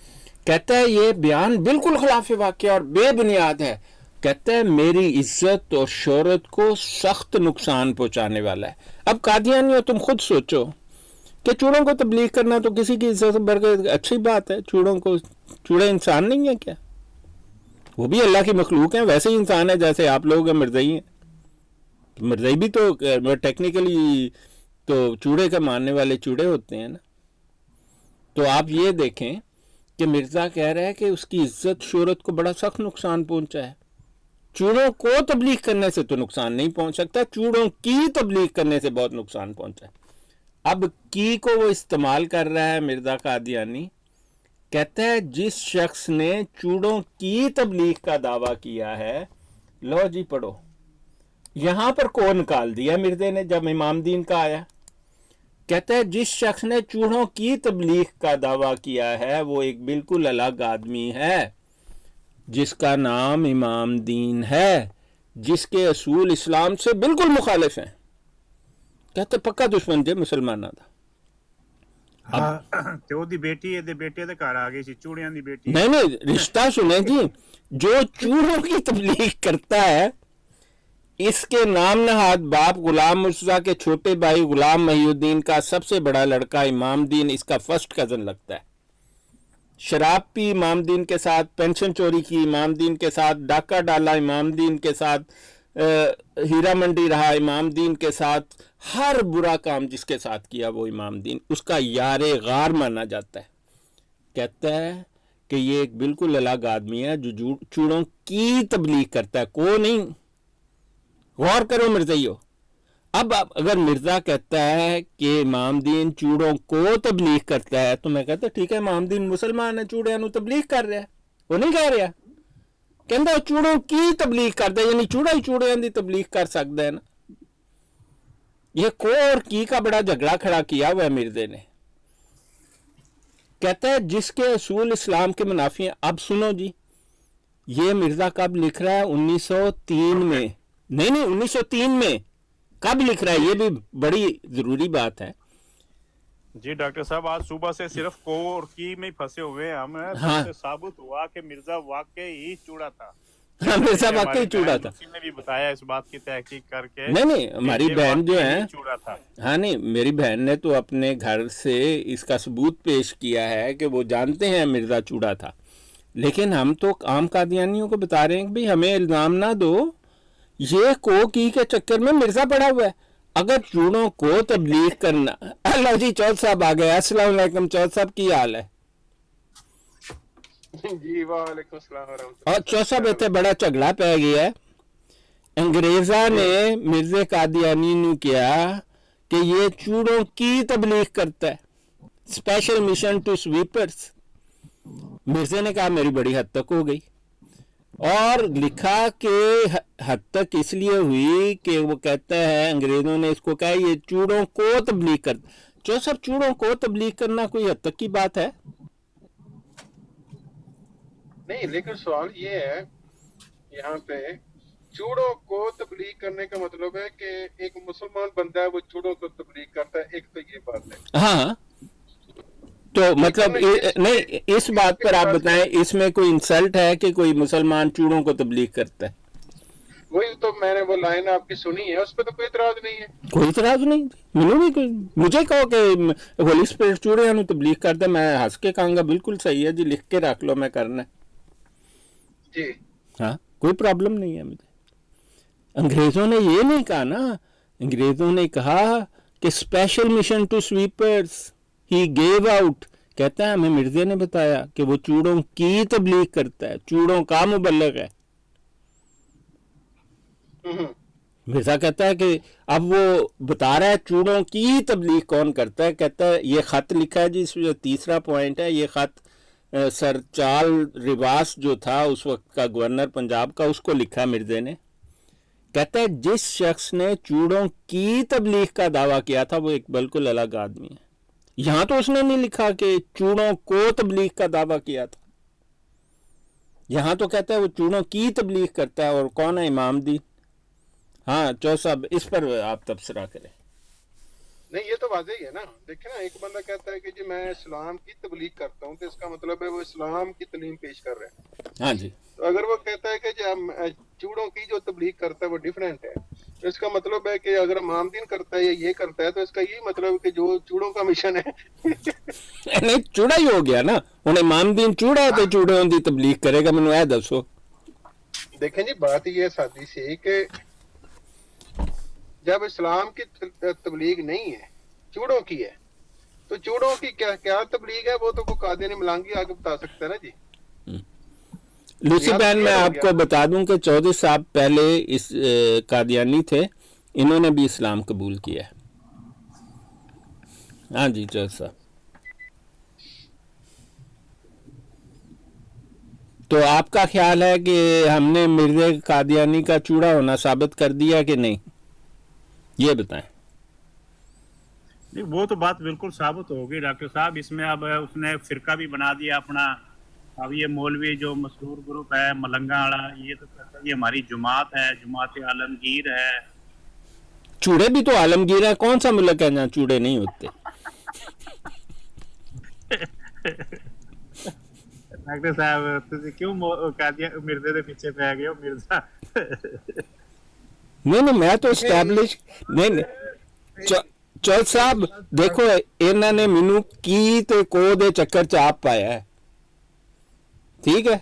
S1: कहता है ये बयान बिल्कुल खिलाफ वाक़या और बेबुनियाद है। कहता है मेरी इज्जत और शोहरत को सख्त नुकसान पहुंचाने वाला है। अब कादियानियों, तुम खुद सोचो कि चूड़ों को तबलीग करना तो किसी की इज्जत बढ़ के अच्छी बात है। चूड़े इंसान नहीं है क्या? वो भी अल्लाह की मखलूक हैं, वैसे ही इंसान है जैसे आप लोग हैं, मिर्ज़ई हैं। मिर्ज़ई भी तो टेक्निकली तो चूड़े का मानने वाले चूड़े होते हैं ना। तो आप ये देखें कि मिर्ज़ा कह रहा है कि उसकी इज्जत शोहरत को बड़ा सख्त नुकसान पहुंचा है। चूड़ों को तबलीग करने से तो नुकसान नहीं पहुंच सकता, चूड़ों की तबलीग करने से बहुत नुकसान पहुंचा है। अब की को वो इस्तेमाल कर रहा है मिर्ज़ा कादियानी। कहता है जिस शख्स ने चूड़ों की तबलीग का दावा किया है, लो जी पढ़ो, यहां पर को निकाल दिया मिर्जे ने जब इमाम दीन का आया। कहता है जिस शख्स ने चूड़ों की तबलीग का दावा किया है वो एक बिल्कुल अलग आदमी है जिसका नाम इमाम दीन है, जिसके असूल इस्लाम से बिल्कुल मुखालिफ हैं। कहते पक्का दुश्मन थे मुसलमाना दा।
S2: ਹਾਂ ਤੇ ਉਹਦੀ ਬੇਟੀ ਇਹਦੇ ਬੇਟੇ ਦੇ ਘਰ ਆ ਗਈ ਸੀ, ਚੂੜਿਆਂ ਦੀ ਬੇਟੀ।
S1: नहीं नहीं, रिश्ता सुने जी, जो चूड़ों की तबलीग करता है इसके नाम नहाद बाप गुलाम मुर्तज़ा के छोटे भाई गुलाम महिउद्दीन का सबसे बड़ा लड़का इमाम दीन इसका फर्स्ट कजन लगता है। शराब पी इमाम दीन के साथ, पेंशन चोरी की इमाम दीन के साथ, डाका डाला इमाम दीन के साथ, हीरा मंडी रहा इमाम दीन के साथ, हर बुरा काम जिसके साथ किया वो इमाम दीन उसका यारे गार माना जाता है। कहता है कि ये एक बिल्कुल अलग आदमी है जो चूड़ों की तबलीग करता है, को नहीं। गौर करो मिर्ज़ाइयो, अब अगर मिर्ज़ा कहता है कि इमाम दीन चूड़ों को तबलीग करता है तो मैं कहता ठीक है इमाम दीन मुसलमान है, चूड़ियां नूं तबलीग कर रहा है, वो नहीं कह रहा, कहता चूड़ों की तबलीग करता है, यानी चूड़ा ही चूड़ियां दी तबलीग कर सकता है ना। ये को और की का बड़ा झगड़ा खड़ा किया हुआ है मिर्जे ने। कहता है जिसके असूल इस्लाम के मुनाफी हैं। अब सुनो जी, ये मिर्जा कब लिख रहा है? 1903 में। नहीं 1903 में कब लिख रहा है, ये भी बड़ी जरूरी बात है
S2: जी डॉक्टर साहब। आज सुबह से सिर्फ को और की में फंसे हुए हैं हम।
S1: हाँ।
S2: तो साबित हुआ कि मिर्जा वाकई ही चूड़ा था।
S1: हाँ, मिर्जा वाकई चूड़ा था।
S2: किसी ने भी बताया इस बात की तहकीक करके।
S1: नहीं हमारी बहन जो है,
S2: चूड़ा था।
S1: हाँ नहीं, मेरी बहन ने तो अपने घर से इसका सबूत पेश किया है कि वो जानते हैं मिर्जा चूड़ा था। लेकिन हम तो आम कादियानियों को बता रहे हैं कि भाई हमें इल्जाम ना दो, ये को की के चक्कर में मिर्जा पड़ा हुआ है। अगर चूड़ों को तबलीग करना। अल्लाह जी, चौथ साहब आ गए। अस्सलाम वालेकुम चौथ साहब, की हाल है?
S8: जी वालेकुम सलाम।
S1: और चौथ साहब इतने बड़ा झगड़ा पै गया है। अंग्रेजा ने मिर्जे कादियानी नु किया कि ये चूड़ों की तबलीग करता है, स्पेशल मिशन टू स्वीपर्स। मिर्जे ने कहा मेरी बड़ी हद तक हो गई, और लिखा कि हद तक इसलिए हुई कि वो कहता है अंग्रेजों ने इसको कहा ये चूड़ों को तबलीग कर। जो सब चूड़ों को तबलीग करना कोई हद तक की बात है?
S8: नहीं, लेकिन सवाल ये है यहाँ पे, चूड़ों को तबलीग करने का मतलब है कि एक मुसलमान बंदा है वो चूड़ों को तबलीग करता है, एक तो ये बात है।
S1: हाँ, तो मतलब नहीं, इस बात पर आप बताएं, इसमें कोई इंसल्ट है कि कोई मुसलमान चूड़ों को तबलीग करता है?
S8: वही तो मैंने वो लाइन आपकी सुनी है, उस पर तो कोई इतराज नहीं है।
S1: कोई इतराज नहीं, मुझे कहो कि होली स्पिरिट चूड़ियां नु तबलीग करता है, मैं हंस के कहूंगा बिल्कुल सही है जी, लिख के रख लो, मैं करना है
S8: जी।
S1: हाँ, कोई प्रॉब्लम नहीं है मुझे। अंग्रेजों ने ये नहीं कहा ना, अंग्रेजों ने कहा कि special mission to sweepers he gave out. कहता है हमें मिर्जे ने बताया कि वो चूड़ों की तबलीग करता है, चूड़ों का मुबल्लिग है। मिर्जा कहता है कि अब वो बता रहा है चूड़ों की तबलीग कौन करता है। कहता है ये खत लिखा है जी, इसमें तीसरा पॉइंट है, ये खत सर चाल रिवास जो था उस वक्त का गवर्नर पंजाब का, उसको लिखा मिर्जे ने। कहता है जिस शख्स ने चूड़ों की तबलीग का दावा किया था वो एक बिल्कुल अलग आदमी है। यहां तो उसने नहीं लिखा कि चूड़ों को तबलीग का दावा किया था, यहां तो कहता है वो चूड़ों की तबलीग करता है। और कौन है? इमाम दीन। हाँ चौ साहब, इस पर आप तबसरा करें।
S8: नहीं, ये तो वाज़ेह ही है ना। देखे ना, एक बंदा कहता है कि जी मैं इस्लाम की तबलीग करता हूँ, तो इसका मतलब है वो इस्लाम की तालीम पेश कर रहे हैं।
S1: हाँ जी।
S8: तो अगर वो कहता है कि जी चूड़ों की जो तबलीग करता है वो डिफरेंट है, तो इसका मतलब है कि अगर मामदीन करता है या ये करता है, तो इसका यही मतलब है कि जो चूड़ों का मिशन है
S1: नहीं, चूड़ा ही हो गया ना। उन्हें मामदीन चूड़ा है तो चूड़ों की तबलीग करेगा। मैंने यह दसो।
S8: देखें जी, बात ये सादी सी कि जब इस्लाम की तबलीग नहीं है, चूड़ों की है, तो चूड़ों की क्या क्या तबलीग है, वो तो कोई कादियानी मलांगी आगे बता सकता है ना जी।
S1: लूसी बहन, मैं आपको बता दूं कि चौधरी साहब पहले इस कादियानी थे, इन्होंने भी इस्लाम कबूल किया है। हाँ जी चौधरी साहब, तो आपका ख्याल है कि हमने मिर्जे कादियानी का चूड़ा होना साबित कर दिया कि नहीं, ये बताएं।
S2: नहीं वो तो बात बिल्कुल साबित होगी डॉक्टर साहब, इसमें अब उसने फिरका भी बना दिया अपना। अब ये मौलवी जो मशहूर ग्रुप है मलंगा वाला, ये तो कहता है ये हमारी जुमात है, जुमात आलमगीर है।
S1: चूड़े भी तो आलमगीर है, कौन सा मुल्क है जहाँ चूड़े नहीं होते?
S2: डॉक्टर साहब तुझे क्यों कादिया मिर्जे ਦੇ ਪਿੱਛੇ ਪੈ ਗਏ ਹੋ ਮਿਰਜ਼ਾ?
S1: नहीं मैं तो स्टैबलिश नहीं ਚੌਲ ਸਾਹਿਬ ਦੇਖੋ ਇਹਨਾਂ ਨੇ ਮੈਨੂੰ ਕੀ ਤੇ ਕੋ ਦੇ ਚੱਕਰ ਚ ਆਪ ਪਾਇਆ ਹੈ, ਠੀਕ ਹੈ।